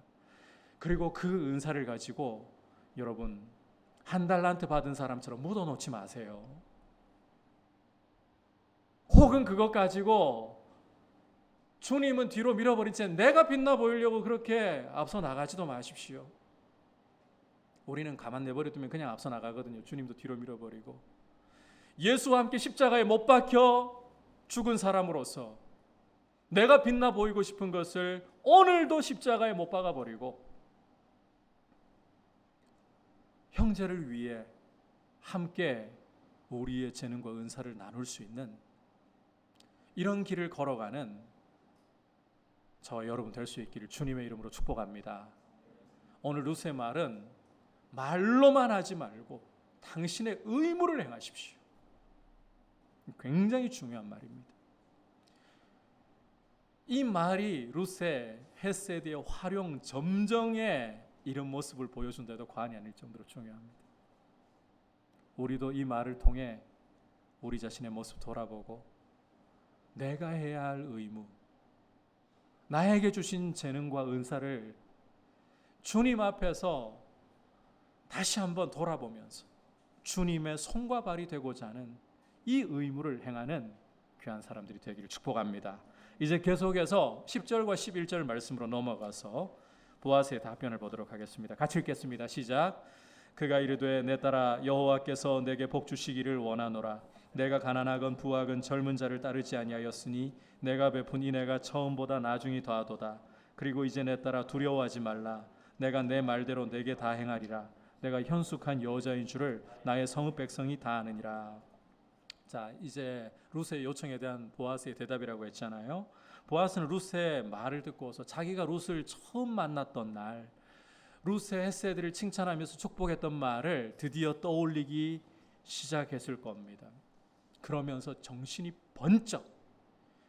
그리고 그 은사를 가지고 여러분 한 달란트 받은 사람처럼 묻어놓지 마세요. 혹은 그것 가지고 주님은 뒤로 밀어버린 채 내가 빛나 보이려고 그렇게 앞서 나가지도 마십시오. 우리는 가만 내버려두면 그냥 앞서 나가거든요. 주님도 뒤로 밀어버리고 예수와 함께 십자가에 못 박혀 죽은 사람으로서 내가 빛나 보이고 싶은 것을 오늘도 십자가에 못 박아버리고 형제를 위해 함께 우리의 재능과 은사를 나눌 수 있는 이런 길을 걸어가는 저와 여러분 될 수 있기를 주님의 이름으로 축복합니다. 오늘 루스의 말은 말로만 하지 말고 당신의 의무를 행하십시오. 굉장히 중요한 말입니다. 이 말이 루스의 헤세드의 활용 점정의 이런 모습을 보여준다도 과언이 아닐 정도로 중요합니다. 우리도 이 말을 통해 우리 자신의 모습 돌아보고 내가 해야 할 의무, 나에게 주신 재능과 은사를 주님 앞에서 다시 한번 돌아보면서 주님의 손과 발이 되고자 하는 이 의무를 행하는 귀한 사람들이 되기를 축복합니다. 이제 계속해서 10절과 11절 말씀으로 넘어가서 보아스의 답변을 보도록 하겠습니다. 같이 읽겠습니다. 시작. 그가 이르되 내 딸아 여호와께서 내게 복 주시기를 원하노라. 내가 가난하건 부하건 젊은 자를 따르지 아니하였으니 내가 베푼 이내가 처음보다 나중이 더하도다. 그리고 이제 내 딸아 두려워하지 말라. 내가 내 말대로 내게 다 행하리라. 내가 현숙한 여자인 줄을 나의 성읍 백성이 다 아느니라. 자, 이제 룻의 요청에 대한 보아스의 대답이라고 했잖아요. 보아스는 룻의 말을 듣고서 자기가 룻을 처음 만났던 날 룻의 헤세드를 칭찬하면서 축복했던 말을 드디어 떠올리기 시작했을 겁니다. 그러면서 정신이 번쩍,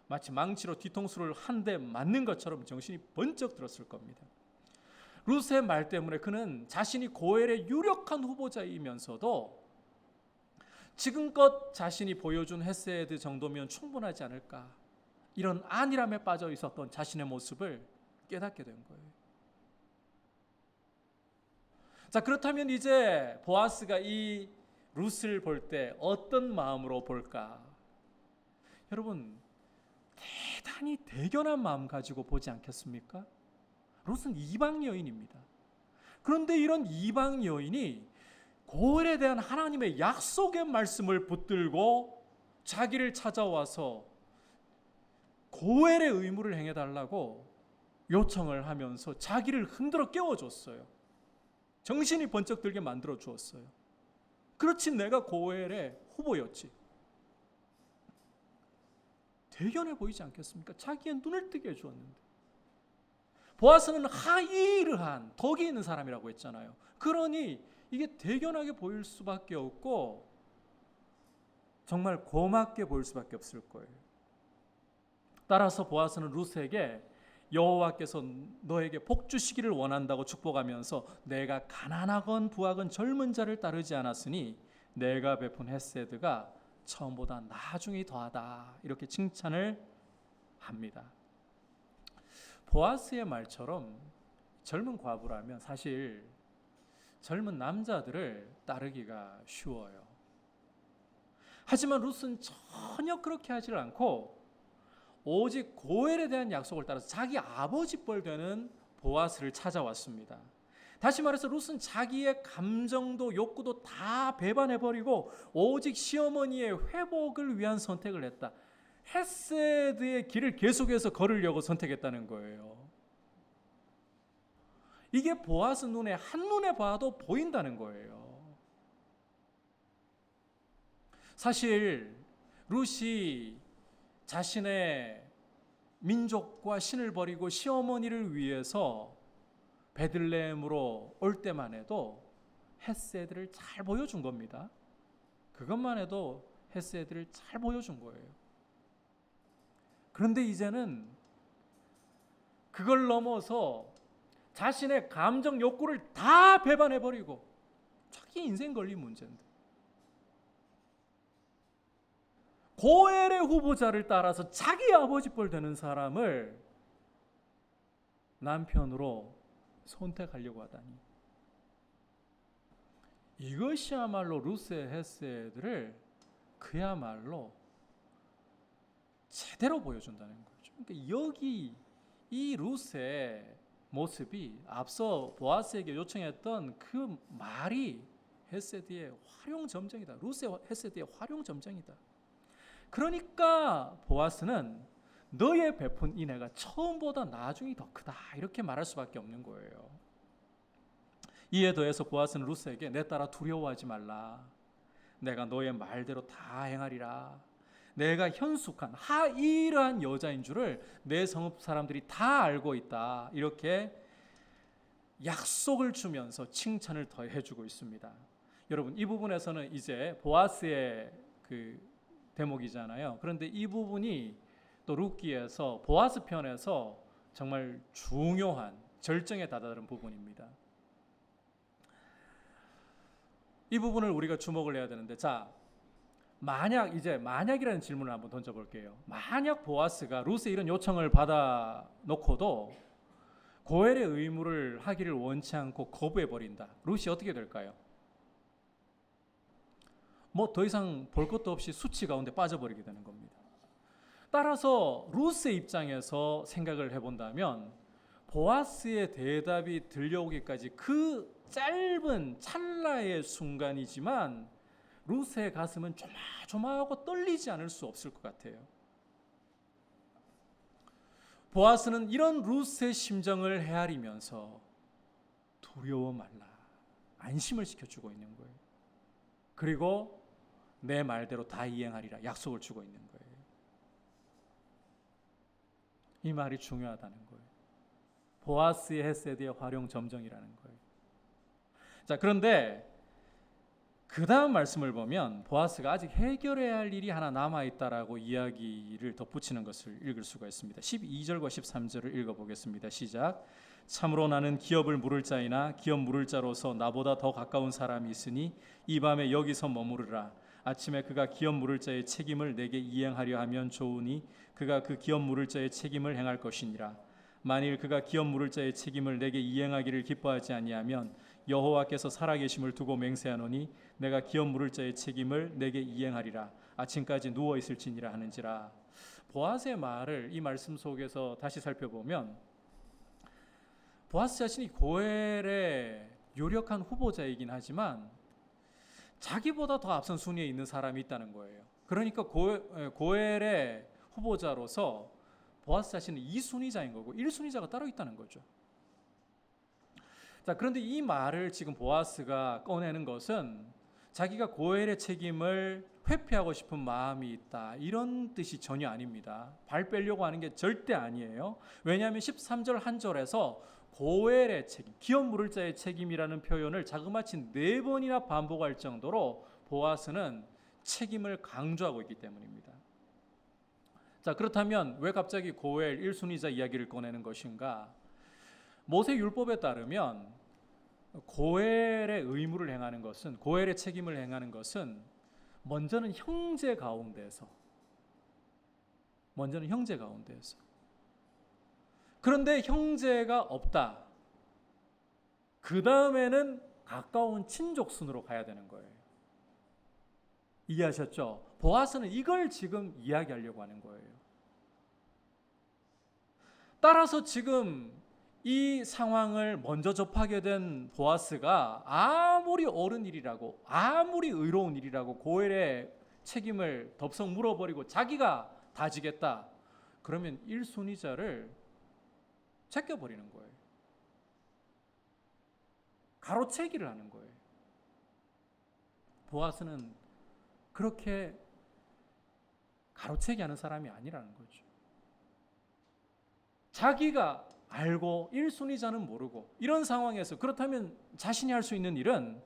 마치 망치로 뒤통수를 한 대 맞는 것처럼 정신이 번쩍 들었을 겁니다. 룻의 말 때문에 그는 자신이 고엘의 유력한 후보자이면서도 지금껏 자신이 보여준 헤세드 정도면 충분하지 않을까, 이런 안일함에 빠져 있었던 자신의 모습을 깨닫게 된 거예요. 자, 그렇다면 이제 보아스가 이 룻을 볼 때 어떤 마음으로 볼까? 여러분, 대단히 대견한 마음 가지고 보지 않겠습니까? 룻은 이방 여인입니다. 그런데 이런 이방 여인이 고엘에 대한 하나님의 약속의 말씀을 붙들고 자기를 찾아와서 고엘의 의무를 행해달라고 요청을 하면서 자기를 흔들어 깨워줬어요. 정신이 번쩍 들게 만들어 주었어요. 그렇지, 내가 고엘의 후보였지. 대견해 보이지 않겠습니까? 자기의 눈을 뜨게 해주었는데. 보아스는 하이르한 덕이 있는 사람이라고 했잖아요. 그러니 이게 대견하게 보일 수밖에 없고 정말 고맙게 보일 수밖에 없을 거예요. 따라서 보아스는 룻에게 여호와께서 너에게 복 주시기를 원한다고 축복하면서 내가 가난하건 부하건 젊은 자를 따르지 않았으니 내가 베푼 헤세드가 처음보다 나중이 더하다, 이렇게 칭찬을 합니다. 보아스의 말처럼 젊은 과부라면 사실 젊은 남자들을 따르기가 쉬워요. 하지만 룻은 전혀 그렇게 하지 않고 오직 고엘에 대한 약속을 따라서 자기 아버지 뻘 되는 보아스를 찾아왔습니다. 다시 말해서 룻은 자기의 감정도 욕구도 다 배반해버리고 오직 시어머니의 회복을 위한 선택을 했다. 헤세드의 길을 계속해서 걸으려고 선택했다는 거예요. 이게 보아스 눈에 한눈에 봐도 보인다는 거예요. 사실 룻이 자신의 민족과 신을 버리고 시어머니를 위해서 베들레헴으로 올 때만 해도 헤세드를 잘 보여준 겁니다. 그것만 해도 헤세드를 잘 보여준 거예요. 그런데 이제는 그걸 넘어서 자신의 감정 욕구를 다 배반해버리고 자기 인생 걸린 문제인데 고엘의 후보자를 따라서 자기 아버지 뻘 되는 사람을 남편으로 선택하려고 하다니, 이것이야말로 룻의 헤세드를 그야말로 제대로 보여준다는 거죠. 그러니까 여기 이 룻의 모습이 앞서 보아스에게 요청했던 그 말이 헤세드의 활용점정이다. 룻의 헤세드의 활용점정이다. 그러니까 보아스는 너의 베푼 인애가 처음보다 나중이 더 크다 이렇게 말할 수밖에 없는 거예요. 이에 더해서 보아스는 룻에게 내 딸아 두려워하지 말라. 내가 너의 말대로 다 행하리라. 내가 현숙한 이러한 여자인 줄을 내 성읍 사람들이 다 알고 있다. 이렇게 약속을 주면서 칭찬을 더해주고 있습니다. 여러분 이 부분에서는 이제 보아스의 그 대목이잖아요. 그런데 이 부분이 또 룻기에서 보아스 편에서 정말 중요한 절정에 다다른 부분입니다. 이 부분을 우리가 주목을 해야 되는데, 자, 만약이라는 질문을 한번 던져볼게요. 만약 보아스가 룻의 이런 요청을 받아 놓고도 고엘의 의무를 하기를 원치 않고 거부해 버린다. 룻이 어떻게 될까요? 뭐 더 이상 볼 것도 없이 수치 가운데 빠져버리게 되는 겁니다. 따라서 룻의 입장에서 생각을 해본다면 보아스의 대답이 들려오기까지 그 짧은 찰나의 순간이지만 룻의 가슴은 조마조마하고 떨리지 않을 수 없을 것 같아요. 보아스는 이런 룻의 심정을 헤아리면서 두려워 말라, 안심을 시켜주고 있는 거예요. 그리고 내 말대로 다 이행하리라 약속을 주고 있는 거예요. 이 말이 중요하다는 거예요. 보아스의 헤세드의 활용 점정이라는 거예요. 자, 그런데 그 다음 말씀을 보면 보아스가 아직 해결해야 할 일이 하나 남아있다라고 이야기를 덧붙이는 것을 읽을 수가 있습니다. 12절과 13절을 읽어보겠습니다. 시작. 참으로 나는 기업을 물을 자이나 기업 물을 자로서 나보다 더 가까운 사람이 있으니 이 밤에 여기서 머무르라. 아침에 그가 기업 물을 자의 책임을 내게 이행하려 하면 좋으니 그가 그 기업 물을 자의 책임을 행할 것이니라. 만일 그가 기업 물을 자의 책임을 내게 이행하기를 기뻐하지 아니하면 여호와께서 살아계심을 두고 맹세하노니 내가 기업 물을 자의 책임을 내게 이행하리라. 아침까지 누워 있을지니라 하는지라. 보아스의 말을 이 말씀 속에서 다시 살펴보면 보아스 자신이 고엘의 유력한 후보자이긴 하지만 자기보다 더 앞선 순위에 있는 사람이 있다는 거예요. 그러니까 고엘의 후보자로서 보아스 자신은 2순위자인 거고 1순위자가 따로 있다는 거죠. 자, 그런데 이 말을 지금 보아스가 꺼내는 것은 자기가 고엘의 책임을 회피하고 싶은 마음이 있다 이런 뜻이 전혀 아닙니다. 발 빼려고 하는 게 절대 아니에요. 왜냐하면 13절 한 절에서 고엘의 책임, 기업 물을 자의 책임이라는 표현을 자그마치 4번이나 반복할 정도로 보아스는 책임을 강조하고 있기 때문입니다. 자, 그렇다면 왜 갑자기 고엘 1순위자 이야기를 꺼내는 것인가? 모세 율법에 따르면 고엘의 의무를 행하는 것은, 고엘의 책임을 행하는 것은 먼저는 형제 가운데에서 그런데 형제가 없다. 그 다음에는 가까운 친족 순으로 가야 되는 거예요. 이해하셨죠? 보아스는 이걸 지금 이야기하려고 하는 거예요. 따라서 지금 이 상황을 먼저 접하게 된 보아스가 아무리 옳은 일이라고, 아무리 의로운 일이라고 고엘의 책임을 덥석 물어버리고 자기가 다 지겠다. 그러면 1순위자를 제껴버리는 거예요. 가로채기를 하는 거예요. 보아스는 그렇게 가로채기 하는 사람이 아니라는 거죠. 자기가 알고 1순위자는 모르고 이런 상황에서 그렇다면 자신이 할 수 있는 일은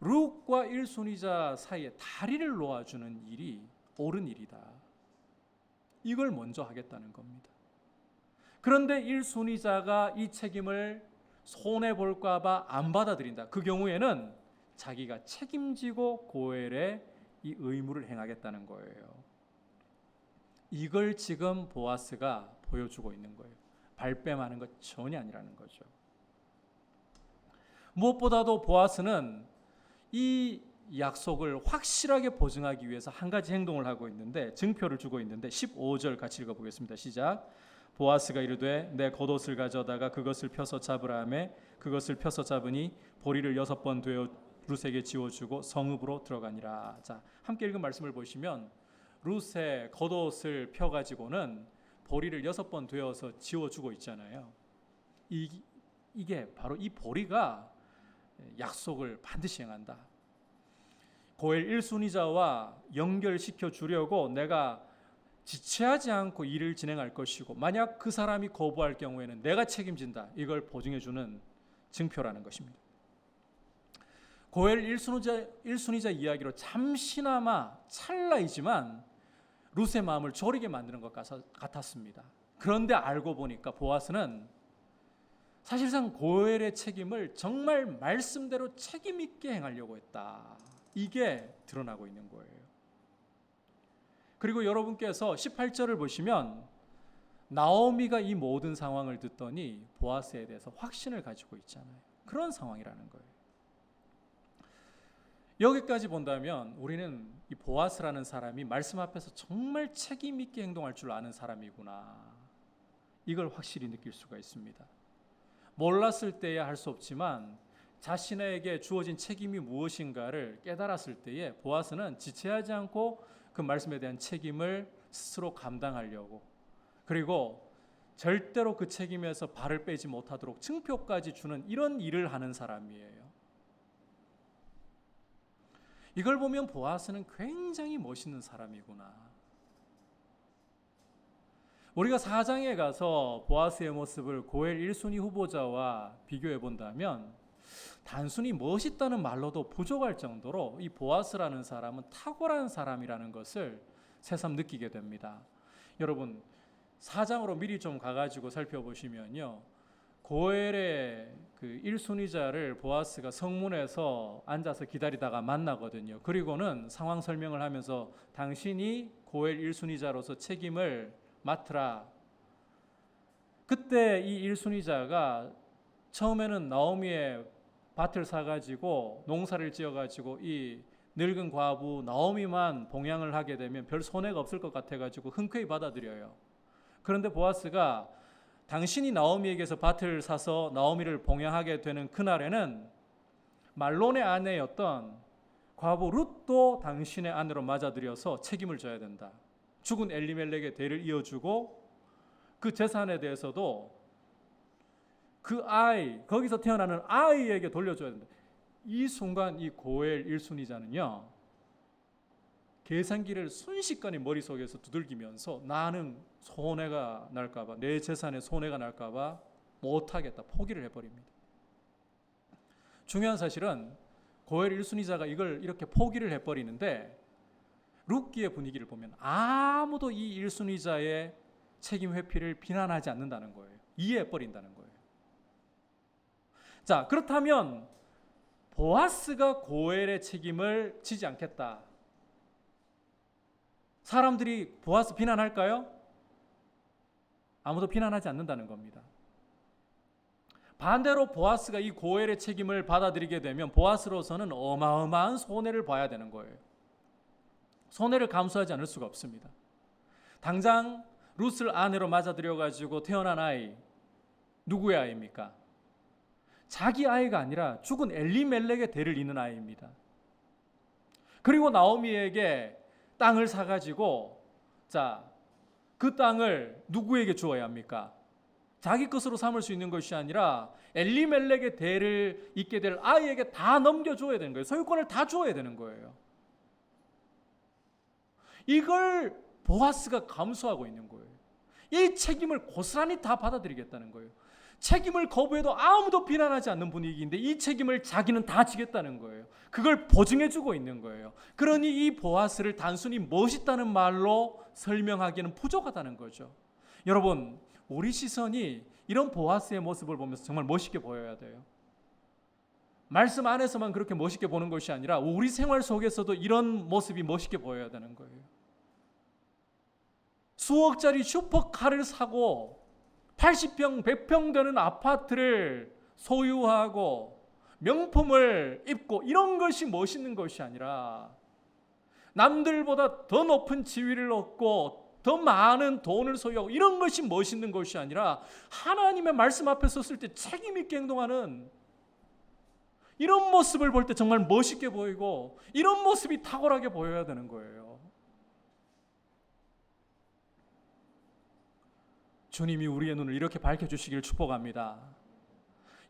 룻과 1순위자 사이에 다리를 놓아주는 일이 옳은 일이다. 이걸 먼저 하겠다는 겁니다. 그런데 1순위자가 이 책임을 손해볼까 봐 안 받아들인다. 그 경우에는 자기가 책임지고 고엘의 이 의무를 행하겠다는 거예요. 이걸 지금 보아스가 보여주고 있는 거예요. 발뺌하는 것 전혀 아니라는 거죠. 무엇보다도 보아스는 이 약속을 확실하게 보증하기 위해서 한 가지 행동을 하고 있는데, 증표를 주고 있는데 15절 같이 읽어보겠습니다. 시작. 보아스가 이르되 내 겉옷을 가져다가 그것을 펴서 잡으라 하매 그것을 펴서 잡으니 보리를 6번 룻에게 지어주고 성읍으로 들어가니라. 자, 함께 읽은 말씀을 보시면 룻의 겉옷을 펴가지고는 보리를 6번 되어서 지어주고 있잖아요. 이게 바로 이 보리가 약속을 반드시 행한다. 고엘 1순위자와 연결시켜 주려고 내가 지체하지 않고 일을 진행할 것이고 만약 그 사람이 거부할 경우에는 내가 책임진다. 이걸 보증해 주는 증표라는 것입니다. 고엘 1순위자 이야기로 잠시나마 찰나이지만 룻의 마음을 졸이게 만드는 것 같았습니다. 그런데 알고 보니까 보아스는 사실상 고엘의 책임을 정말 말씀대로 책임 있게 행하려고 했다. 이게 드러나고 있는 거예요. 그리고 여러분께서 18절을 보시면 나오미가 이 모든 상황을 듣더니 보아스에 대해서 확신을 가지고 있잖아요. 그런 상황이라는 거예요. 여기까지 본다면 우리는 이 보아스라는 사람이 말씀 앞에서 정말 책임 있게 행동할 줄 아는 사람이구나. 이걸 확실히 느낄 수가 있습니다. 몰랐을 때야 할 수 없지만 자신에게 주어진 책임이 무엇인가를 깨달았을 때에 보아스는 지체하지 않고 그 말씀에 대한 책임을 스스로 감당하려고, 그리고 절대로 그 책임에서 발을 빼지 못하도록 증표까지 주는 이런 일을 하는 사람이에요. 이걸 보면 보아스는 굉장히 멋있는 사람이구나. 우리가 4장에 가서 보아스의 모습을 고엘 1순위 후보자와 비교해 본다면 단순히 멋있다는 말로도 부족할 정도로 이 보아스라는 사람은 탁월한 사람이라는 것을 새삼 느끼게 됩니다. 여러분 4장으로 미리 좀 가가지고 살펴보시면요, 고엘의 그 1순위자를 보아스가 성문에서 앉아서 기다리다가 만나거든요. 그리고는 상황 설명을 하면서 당신이 고엘 1순위자로서 책임을 맡으라. 그때 이 1순위자가 처음에는 나오미의 밭을 사가지고 농사를 지어가지고 이 늙은 과부 나오미만 봉양을 하게 되면 별 손해가 없을 것 같아가지고 흔쾌히 받아들여요. 그런데 보아스가 당신이 나오미에게서 밭을 사서 나오미를 봉양하게 되는 그날에는 말론의 아내였던 과부 룻도 당신의 아내로 맞아들여서 책임을 져야 된다. 죽은 엘리멜렉의 대를 이어주고 그 재산에 대해서도 그 아이, 거기서 태어나는 아이에게 돌려줘야 된다. 이 순간 이 고엘 1순위자는요 계산기를 순식간에 머릿속에서 두들기면서 나는 손해가 날까봐, 내 재산에 손해가 날까봐 못하겠다, 포기를 해버립니다. 중요한 사실은 고엘 1순위자가 이걸 이렇게 포기를 해버리는데 룻기의 분위기를 보면 아무도 이 1순위자의 책임 회피를 비난하지 않는다는 거예요. 이해해버린다는 거예요. 자, 그렇다면 보아스가 고엘의 책임을 지지 않겠다. 사람들이 보아스 비난할까요? 아무도 비난하지 않는다는 겁니다. 반대로 보아스가 이 고엘의 책임을 받아들이게 되면 보아스로서는 어마어마한 손해를 봐야 되는 거예요. 손해를 감수하지 않을 수가 없습니다. 당장 룻을 아내로 맞아들여가지고 태어난 아이, 누구의 아이입니까? 자기 아이가 아니라 죽은 엘리멜렉의 대를 잇는 아이입니다. 그리고 나오미에게 땅을 사가지고 그 땅을 누구에게 주어야 합니까? 자기 것으로 삼을 수 있는 것이 아니라 엘리멜렉의 대를 잇게 될 아이에게 다 넘겨줘야 되는 거예요. 소유권을 다 줘야 되는 거예요. 이걸 보아스가 감수하고 있는 거예요. 이 책임을 고스란히 다 받아들이겠다는 거예요. 책임을 거부해도 아무도 비난하지 않는 분위기인데 이 책임을 자기는 다 지겠다는 거예요. 그걸 보증해주고 있는 거예요. 그러니 이 보아스를 단순히 멋있다는 말로 설명하기에는 부족하다는 거죠. 여러분, 우리 시선이 이런 보아스의 모습을 보면서 정말 멋있게 보여야 돼요. 말씀 안에서만 그렇게 멋있게 보는 것이 아니라 우리 생활 속에서도 이런 모습이 멋있게 보여야 되는 거예요. 수억짜리 슈퍼카를 사고 80평, 100평 되는 아파트를 소유하고 명품을 입고 이런 것이 멋있는 것이 아니라 남들보다 더 높은 지위를 얻고 더 많은 돈을 소유하고 이런 것이 멋있는 것이 아니라 하나님의 말씀 앞에 섰을 때 책임 있게 행동하는 이런 모습을 볼 때 정말 멋있게 보이고 이런 모습이 탁월하게 보여야 되는 거예요. 주님이 우리의 눈을 이렇게 밝혀주시기를 축복합니다.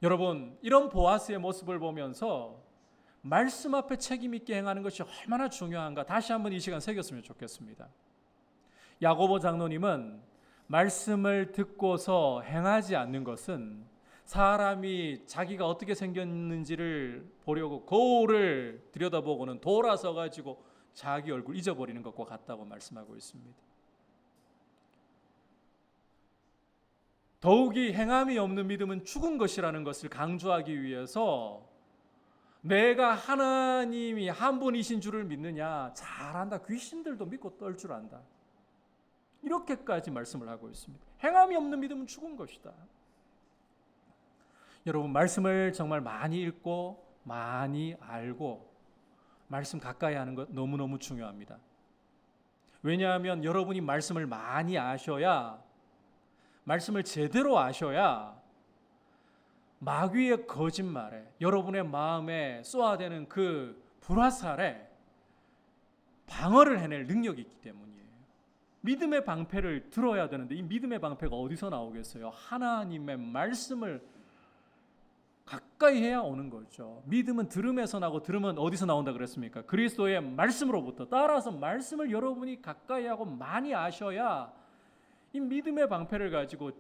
여러분, 이런 보아스의 모습을 보면서 말씀 앞에 책임 있게 행하는 것이 얼마나 중요한가 다시 한번 이 시간 새겼으면 좋겠습니다. 야고보 장로님은 말씀을 듣고서 행하지 않는 것은 사람이 자기가 어떻게 생겼는지를 보려고 거울을 들여다보고는 돌아서 가지고 자기 얼굴 잊어버리는 것과 같다고 말씀하고 있습니다. 더욱이 행함이 없는 믿음은 죽은 것이라는 것을 강조하기 위해서 내가 하나님이 한 분이신 줄을 믿느냐? 잘한다. 귀신들도 믿고 떨 줄 안다. 이렇게까지 말씀을 하고 있습니다. 행함이 없는 믿음은 죽은 것이다. 여러분, 말씀을 정말 많이 읽고 많이 알고 말씀 가까이 하는 것 너무너무 중요합니다. 왜냐하면 여러분이 말씀을 많이 아셔야, 말씀을 제대로 아셔야 마귀의 거짓말에, 여러분의 마음에 쏘아대는 그 불화살에 방어를 해낼 능력이 있기 때문이에요. 믿음의 방패를 들어야 되는데 이 믿음의 방패가 어디서 나오겠어요? 하나님의 말씀을 가까이 해야 오는 거죠. 믿음은 들음에서 나고 들음은 어디서 나온다 그랬습니까? 그리스도의 말씀으로부터. 따라서 말씀을 여러분이 가까이 하고 많이 아셔야 이 믿음의 방패를 가지고,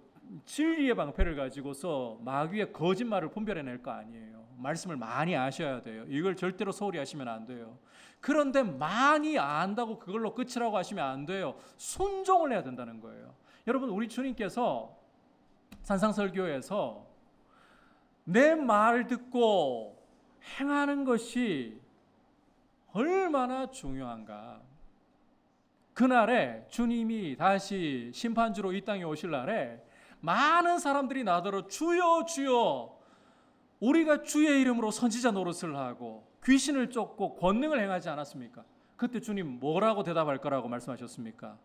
진리의 방패를 가지고서 마귀의 거짓말을 분별해낼 거 아니에요. 말씀을 많이 아셔야 돼요. 이걸 절대로 소홀히 하시면 안 돼요. 그런데 많이 안다고 그걸로 끝이라고 하시면 안 돼요. 순종을 해야 된다는 거예요. 여러분, 우리 주님께서 산상설교에서 내 말 듣고 행하는 것이 얼마나 중요한가. 그날에 주님이 다시 심판주로 이 땅에 오실 날에 많은 사람들이 나더러 주여 주여, 우리가 주의 이름으로 선지자 노릇을 하고 귀신을 쫓고 권능을 행하지 않았습니까? 그때 주님 뭐라고 대답할 거라고 말씀하셨습니까?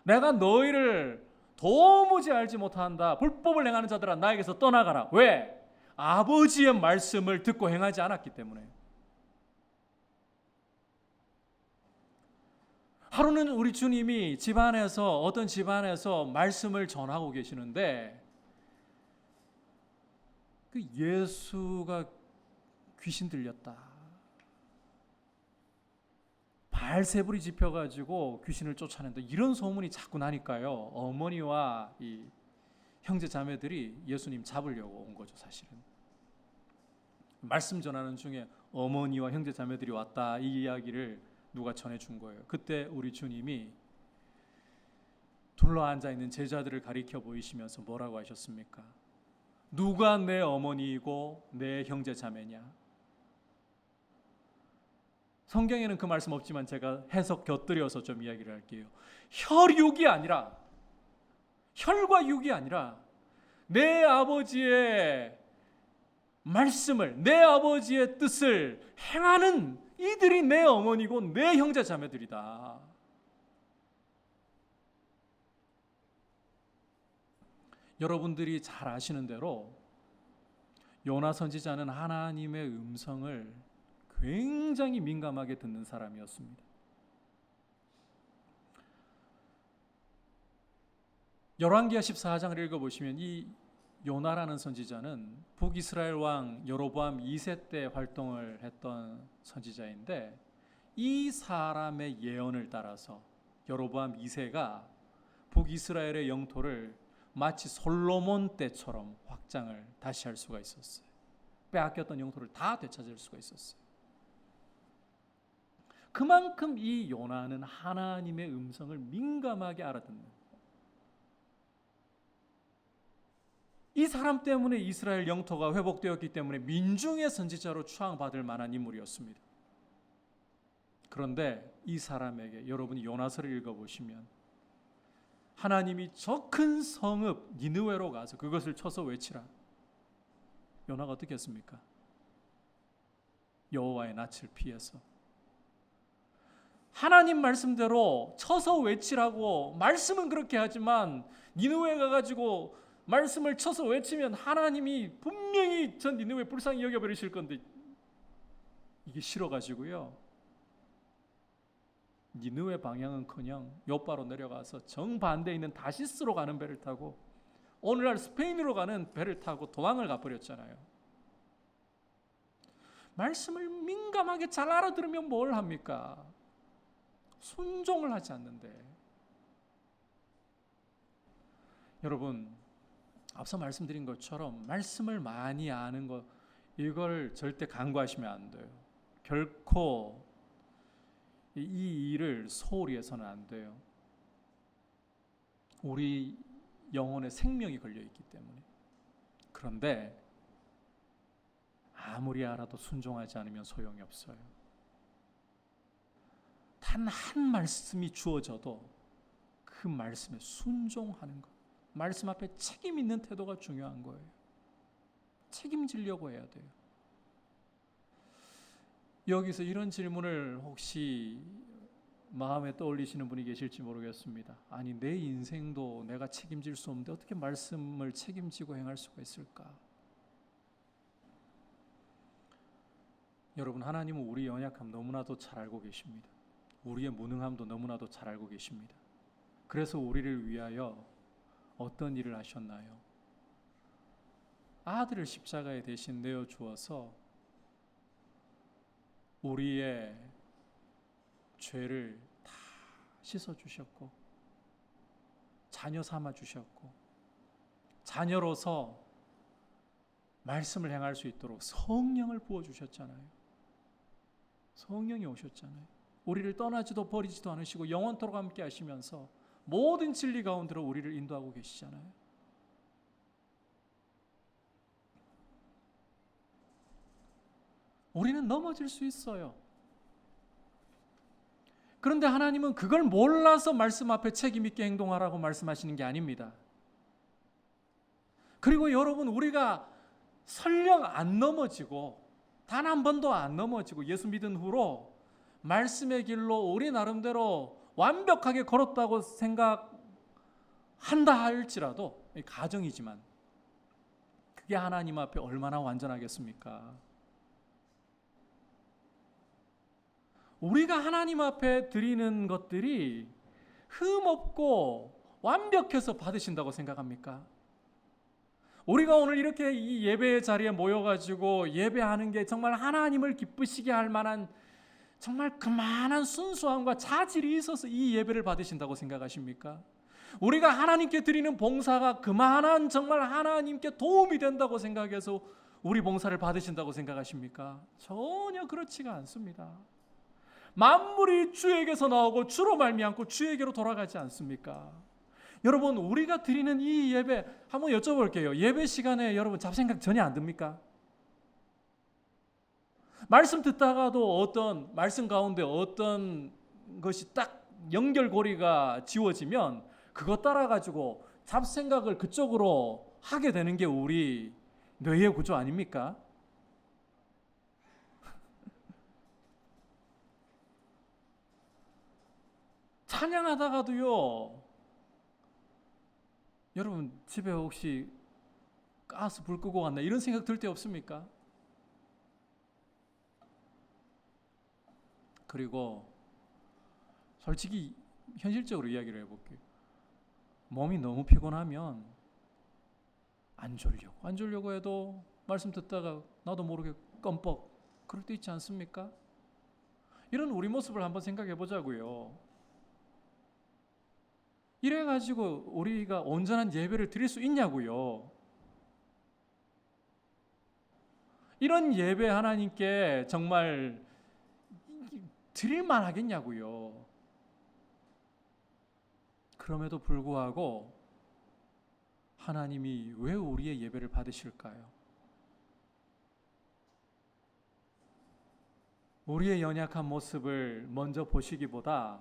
내가 너희를 도무지 알지 못한다. 불법을 행하는 자들아 나에게서 떠나가라. 왜? 아버지의 말씀을 듣고 행하지 않았기 때문에. 하루는 우리 주님이 집안에서, 어떤 집안에서 말씀을 전하고 계시는데 그 예수가 귀신 들렸다, 발세불이 집혀가지고 귀신을 쫓아낸다, 이런 소문이 자꾸 나니까요, 어머니와 이 형제 자매들이 예수님 잡으려고 온 거죠. 사실은 말씀 전하는 중에 어머니와 형제 자매들이 왔다, 이 이야기를 누가 전해준 거예요. 그때 우리 주님이 둘러앉아 있는 제자들을 가리켜 보이시면서 뭐라고 하셨습니까? 누가 내 어머니이고 내 형제 자매냐? 성경에는 그 말씀 없지만 제가 해석 곁들여서 좀 이야기를 할게요. 혈육이 아니라, 혈과 육이 아니라 내 아버지의 말씀을, 내 아버지의 뜻을 행하는 이들이 내 어머니고 내 형제 자매들이다. 여러분들이 잘 아시는 대로 요나 선지자는 하나님의 음성을 굉장히 민감하게 듣는 사람이었습니다. 열왕기하 14장을 읽어보시면 이 요나라는 선지자는 북이스라엘 왕 여로보암 2세 때 활동을 했던 선지자인데, 이 사람의 예언을 따라서 여로보암 2세가 북이스라엘의 영토를 마치 솔로몬 때처럼 확장을 다시 할 수가 있었어요. 빼앗겼던 영토를 다 되찾을 수가 있었어요. 그만큼 이 요나는 하나님의 음성을 민감하게 알아듣는, 이 사람 때문에 이스라엘 영토가 회복되었기 때문에 민중의 선지자로 추앙받을 만한 인물이었습니다. 그런데 이 사람에게 여러분이 요나서를 읽어보시면 하나님이 저 큰 성읍 니느웨로 가서 그것을 쳐서 외치라. 요나가 어떻게 했습니까? 여호와의 낯을 피해서 하나님 말씀대로 쳐서 외치라고 말씀은 그렇게 하지만 니느웨 가가지고 말씀을 쳐서 외치면 하나님이 분명히 전 니느웨 불쌍히 여겨버리실 건데 이게 싫어가지고요. 니느웨 방향은커녕 요바로 내려가서 정반대에 있는 다시스로 가는 배를 타고 오늘날 스페인으로 가는 배를 타고 도망을 가버렸잖아요. 말씀을 민감하게 잘 알아들으면 뭘 합니까? 순종을 하지 않는데. 여러분, 앞서 말씀드린 것처럼 말씀을 많이 아는 것, 이걸 절대 간과하시면 안 돼요. 결코 이 일을 소홀히 해서는 안 돼요. 우리 영혼의 생명이 걸려있기 때문에. 그런데 아무리 알아도 순종하지 않으면 소용이 없어요. 단 한 말씀이 주어져도 그 말씀에 순종하는 것, 말씀 앞에 책임 있는 태도가 중요한 거예요. 책임지려고 해야 돼요. 여기서 이런 질문을 혹시 마음에 떠올리시는 분이 계실지 모르겠습니다. 아니, 내 인생도 내가 책임질 수 없는데 어떻게 말씀을 책임지고 행할 수가 있을까? 여러분, 하나님은 우리의 연약함 너무나도 잘 알고 계십니다. 우리의 무능함도 너무나도 잘 알고 계십니다. 그래서 우리를 위하여 어떤 일을 하셨나요? 아들을 십자가에 대신 내어 주어서 우리의 죄를 다 씻어 주셨고 자녀 삼아 주셨고 자녀로서 말씀을 행할 수 있도록 성령을 부어 주셨잖아요. 성령이 오셨잖아요. 우리를 떠나지도 버리지도 않으시고 영원토록 함께 하시면서 모든 진리 가운데로 우리를 인도하고 계시잖아요. 우리는 넘어질 수 있어요. 그런데 하나님은 그걸 몰라서 말씀 앞에 책임 있게 행동하라고 말씀하시는 게 아닙니다. 그리고 여러분, 우리가 설령 안 넘어지고 단 한 번도 안 넘어지고 예수 믿은 후로 말씀의 길로 우리 나름대로 완벽하게 걸었다고 생각한다 할지라도, 가정이지만 그게 하나님 앞에 얼마나 완전하겠습니까? 우리가 하나님 앞에 드리는 것들이 흠없고 완벽해서 받으신다고 생각합니까? 우리가 오늘 이렇게 이 예배의 자리에 모여가지고 예배하는 게 정말 하나님을 기쁘시게 할 만한 정말 그만한 순수함과 자질이 있어서 이 예배를 받으신다고 생각하십니까? 우리가 하나님께 드리는 봉사가 그만한 정말 하나님께 도움이 된다고 생각해서 우리 봉사를 받으신다고 생각하십니까? 전혀 그렇지가 않습니다. 만물이 주에게서 나오고 주로 말미암고 주에게로 돌아가지 않습니까? 여러분, 우리가 드리는 이 예배 한번 여쭤볼게요. 예배 시간에 여러분 잡생각 전혀 안 듭니까? 말씀 듣다가도 어떤 말씀 가운데 어떤 것이 딱 연결고리가 지워지면 그것 따라 가지고 잡생각을 그쪽으로 하게 되는 게 우리 뇌의 구조 아닙니까? 찬양하다가도요, 여러분 집에 혹시 가스 불 끄고 왔나 이런 생각 들 때 없습니까? 그리고 솔직히 현실적으로 이야기를 해볼게요. 몸이 너무 피곤하면 안 졸려고 해도 말씀 듣다가 나도 모르게 껌뻑 그럴 때 있지 않습니까? 이런 우리 모습을 한번 생각해 보자고요. 이래가지고 우리가 온전한 예배를 드릴 수 있냐고요. 이런 예배 하나님께 정말 드릴만 하겠냐고요. 그럼에도 불구하고 하나님이 왜 우리의 예배를 받으실까요? 우리의 연약한 모습을 먼저 보시기보다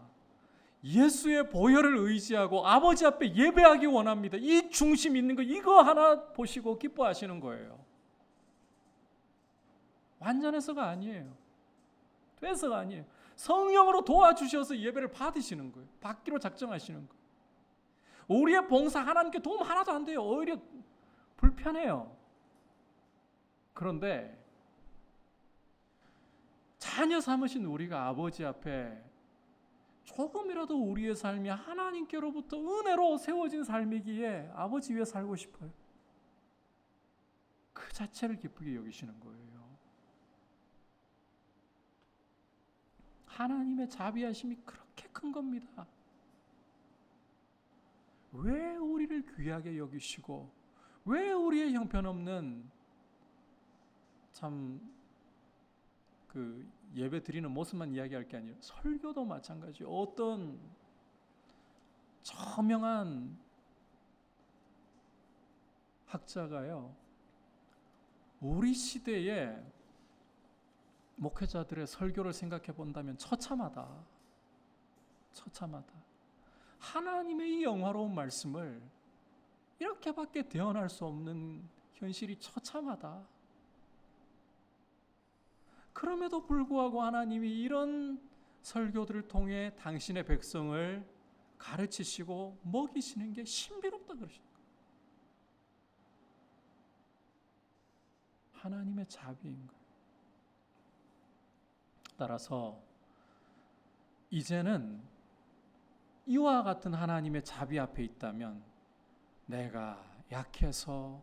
예수의 보혈을 의지하고 아버지 앞에 예배하기 원합니다. 이 중심 있는 거 이거 하나 보시고 기뻐하시는 거예요. 완전해서가 아니에요. 돼서가 아니에요. 성령으로 도와주셔서 예배를 받으시는 거예요. 받기로 작정하시는 거예요. 우리의 봉사 하나님께 도움 하나도 안 돼요. 오히려 불편해요. 그런데 자녀 삼으신 우리가 아버지 앞에 조금이라도 우리의 삶이 하나님께로부터 은혜로 세워진 삶이기에 아버지 위에 살고 싶어요. 그 자체를 기쁘게 여기시는 거예요. 하나님의 자비하심이 그렇게 큰 겁니다. 왜 우리를 귀하게 여기시고 왜 우리의 형편없는 참 그 예배 드리는 모습만 이야기할 게 아니라 설교도 마찬가지. 어떤 저명한 학자가요, 우리 시대에 목회자들의 설교를 생각해 본다면 처참하다. 하나님의 이 영화로운 말씀을 이렇게밖에 대언할 수 없는 현실이 처참하다. 그럼에도 불구하고 하나님이 이런 설교들을 통해 당신의 백성을 가르치시고 먹이시는 게 신비롭다 그러십니다. 하나님의 자비인 거예요. 따라서 이제는 이와 같은 하나님의 자비 앞에 있다면 내가 약해서,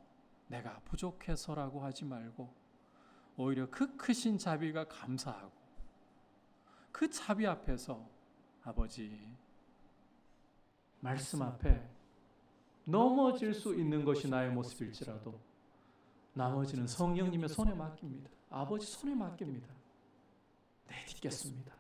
내가 부족해서라고 하지 말고 오히려 그 크신 자비가 감사하고 그 자비 앞에서 아버지, 말씀 앞에 넘어질 수 있는 것이 나의 모습일지라도 나머지는 성령님의 손에 맡깁니다. 아버지 손에 맡깁니다. 내딛겠습니다.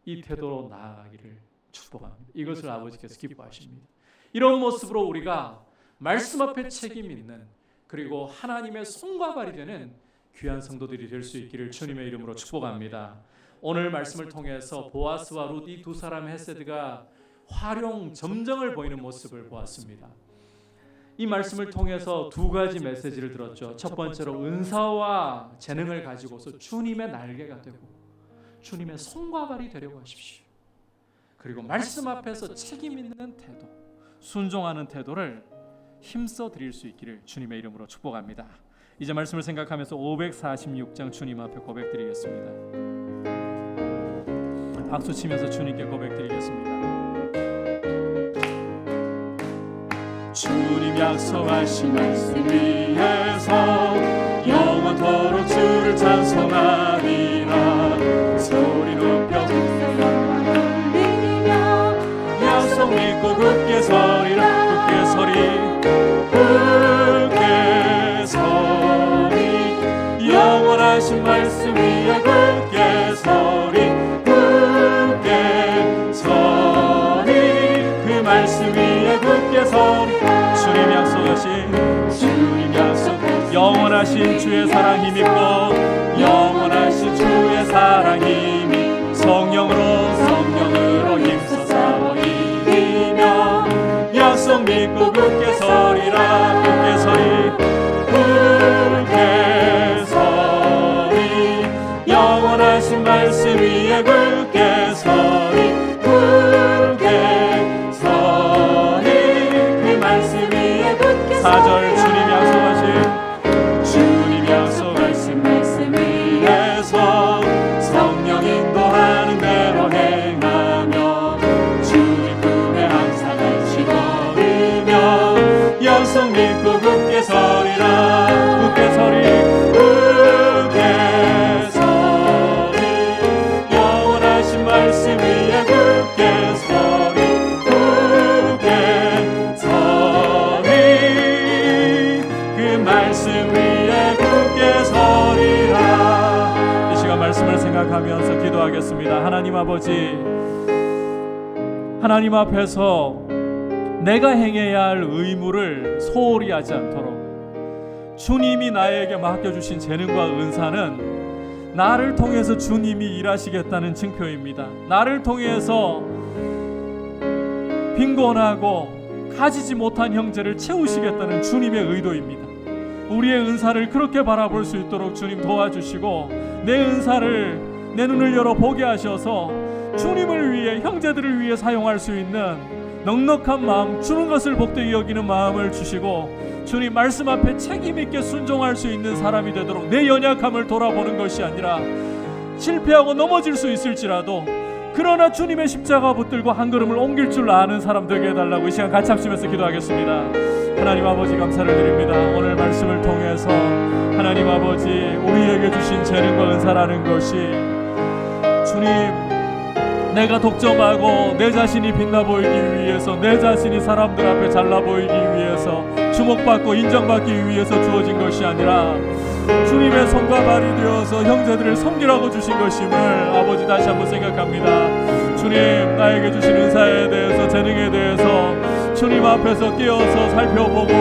이 태도로 나아가기를 축복합니다. 이것을 아버지께서 기뻐하십니다. 이런 모습으로 우리가 말씀 앞에 책임 있는, 그리고 하나님의 손과 발이 되는 귀한 성도들이 될 수 있기를 주님의 이름으로 축복합니다. 오늘 말씀을 통해서 보아스와 룻 이 두 사람의 헤세드가 활용 점정을 보이는 모습을 보았습니다. 이 말씀을 통해서 두 가지 메시지를 들었죠. 첫 번째로 은사와 재능을 가지고서 주님의 날개가 되고 주님의 손과 발이 되려고 하십시오. 그리고 말씀 앞에서 책임 있는 태도, 순종하는 태도를 힘써 드릴 수 있기를 주님의 이름으로 축복합니다. 이제 말씀을 생각하면서 546장 주님 앞에 고백드리겠습니다. 박수 치면서 주님께 고백드리겠습니다. 주님 약속하신 말씀 위에서 영원토록 주를 찬송하리라. 소리 높여 약속 믿고 굳게 서리라. 굳게 서리 영원하신 말씀 위에 굳게 서리. 굳게 서리. 그 말씀 위에 굳게 서리. 주님 약속 영원하신 주의 사랑 힘입고 영원하신 주의 사랑 힘이 성령으로 힘써 싸워 이기며 약속 믿고 굳게 서리라. 굳게 서리. 굳게 서리. 영원하신 말씀 위에 굳게 서리. 굳게 서리. 그 말씀 위에 굳게 서리. 4절 주님 약속하신 말씀 위에서 성령 인도하는 대로 행하며 주님 품에 항상 같이 걸으며 약속 믿고 굳게 서리라. 굳게 서리. 굳게 서리. 영원하신 말씀 위에 굳게 서리. 굳게 서리. 그 말씀 위에 굳게 서리라. 이 시간 말씀을 생각하면서 기도하겠습니다. 하나님 아버지, 하나님 앞에서 내가 행해야 할 의무를 소홀히 하지 않도록 주님이 나에게 맡겨주신 재능과 은사는 나를 통해서 주님이 일하시겠다는 증표입니다. 나를 통해서 빈곤하고 가지지 못한 형제를 채우시겠다는 주님의 의도입니다. 우리의 은사를 그렇게 바라볼 수 있도록 주님 도와주시고 내 은사를 내 눈을 열어 보게 하셔서 주님을 위해, 형제들을 위해 사용할 수 있는 넉넉한 마음, 주는 것을 복되게 여기는 마음을 주시고 주님 말씀 앞에 책임 있게 순종할 수 있는 사람이 되도록 내 연약함을 돌아보는 것이 아니라 실패하고 넘어질 수 있을지라도 그러나 주님의 십자가 붙들고 한 걸음을 옮길 줄 아는 사람 되게 해달라고 이 시간 같이 합치면서 기도하겠습니다. 하나님 아버지 감사를 드립니다. 오늘 말씀을 통해서 하나님 아버지 우리에게 주신 재능과 은사라는 것이 주님 내가 독점하고 내 자신이 빛나 보이기 위해서 내 자신이 사람들 앞에 잘나 보이기 위해서 주목받고 인정받기 위해서 주어진 것이 아니라 주님의 손과 발이 되어서 형제들을 섬기라고 주신 것임을 아버지 다시 한번 생각합니다. 주님 나에게 주신 은사에 대해서 재능에 대해서 주님 앞에서 깨어서 살펴보고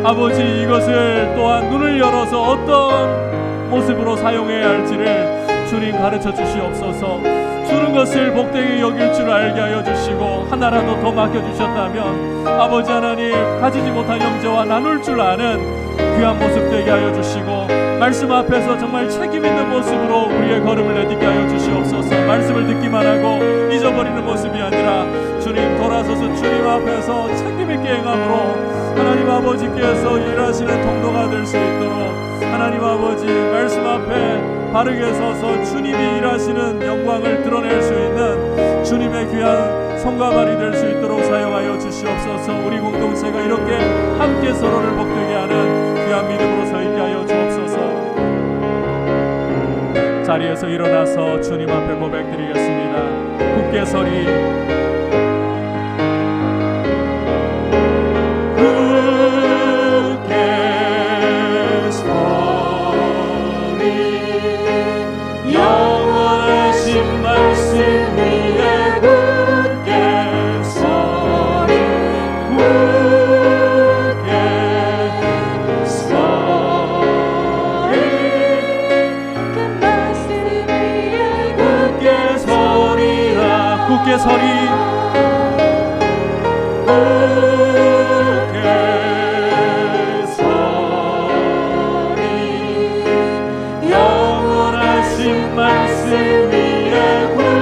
아버지 이것을 또한 눈을 열어서 어떤 모습으로 사용해야 할지를 주님 가르쳐 주시옵소서. 주는 것을 복되게 여길 줄 알게 하여 주시고 하나라도 더 맡겨주셨다면 아버지 하나님 가지지 못한 형제와 나눌 줄 아는 귀한 모습 되게 하여 주시고 말씀 앞에서 정말 책임 있는 모습으로 우리의 걸음을 내딛게 하여 주시옵소서. 말씀을 듣기만 하고 잊어버리는 모습이 아니라 주님 돌아서서 주님 앞에서 책임 있게 행함으로 하나님 아버지께서 일하시는 통로가 될 수 있도록 하나님 아버지 말씀 앞에 바르게 서서 주님이 일하시는 영광을 드러낼 수 있는 주님의 귀한 손과 발이 될 수 있도록 사용하여 주시옵소서. 우리 공동체가 이렇게 함께 서로를 복되게 하는 귀한 믿음으로 서 있게 하여 주옵소서. 자리에서 일어나서 주님 앞에 고백드리겠습니다. 굳게 서리 굳게 서리 영원하신 말씀 위에 굳게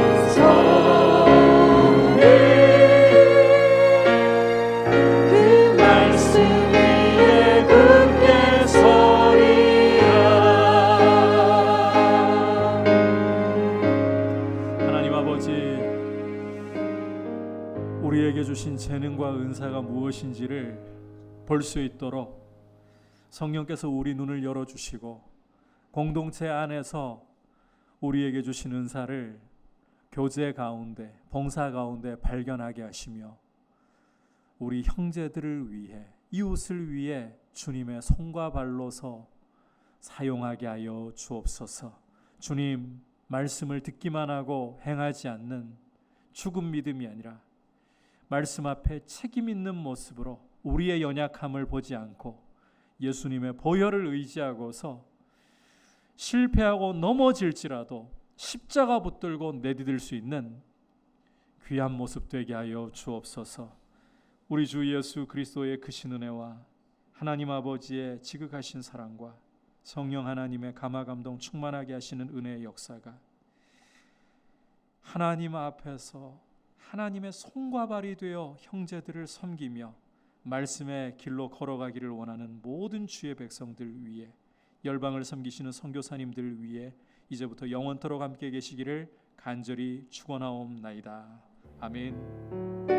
서리 그 말씀 위에 굳게 서리 우리에게 주신 재능과 은사가 무엇인지를 볼 수 있도록 성령께서 우리 눈을 열어주시고 공동체 안에서 우리에게 주신 은사를 교제 가운데 봉사 가운데 발견하게 하시며 우리 형제들을 위해 이웃을 위해 주님의 손과 발로서 사용하게 하여 주옵소서. 주님 말씀을 듣기만 하고 행하지 않는 죽은 믿음이 아니라 말씀 앞에 책임 있는 모습으로 우리의 연약함을 보지 않고 예수님의 보혈을 의지하고서 실패하고 넘어질지라도 십자가 붙들고 내디딜 수 있는 귀한 모습 되게 하여 주옵소서. 우리 주 예수 그리스도의 크신 은혜와 하나님 아버지의 지극하신 사랑과 성령 하나님의 감화감동 충만하게 하시는 은혜의 역사가 하나님 앞에서 하나님의 손과 발이 되어 형제들을 섬기며 말씀의 길로 걸어가기를 원하는 모든 주의 백성들 위해 열방을 섬기시는 선교사님들 위해 이제부터 영원토록 함께 계시기를 간절히 축원하옵나이다. 아멘.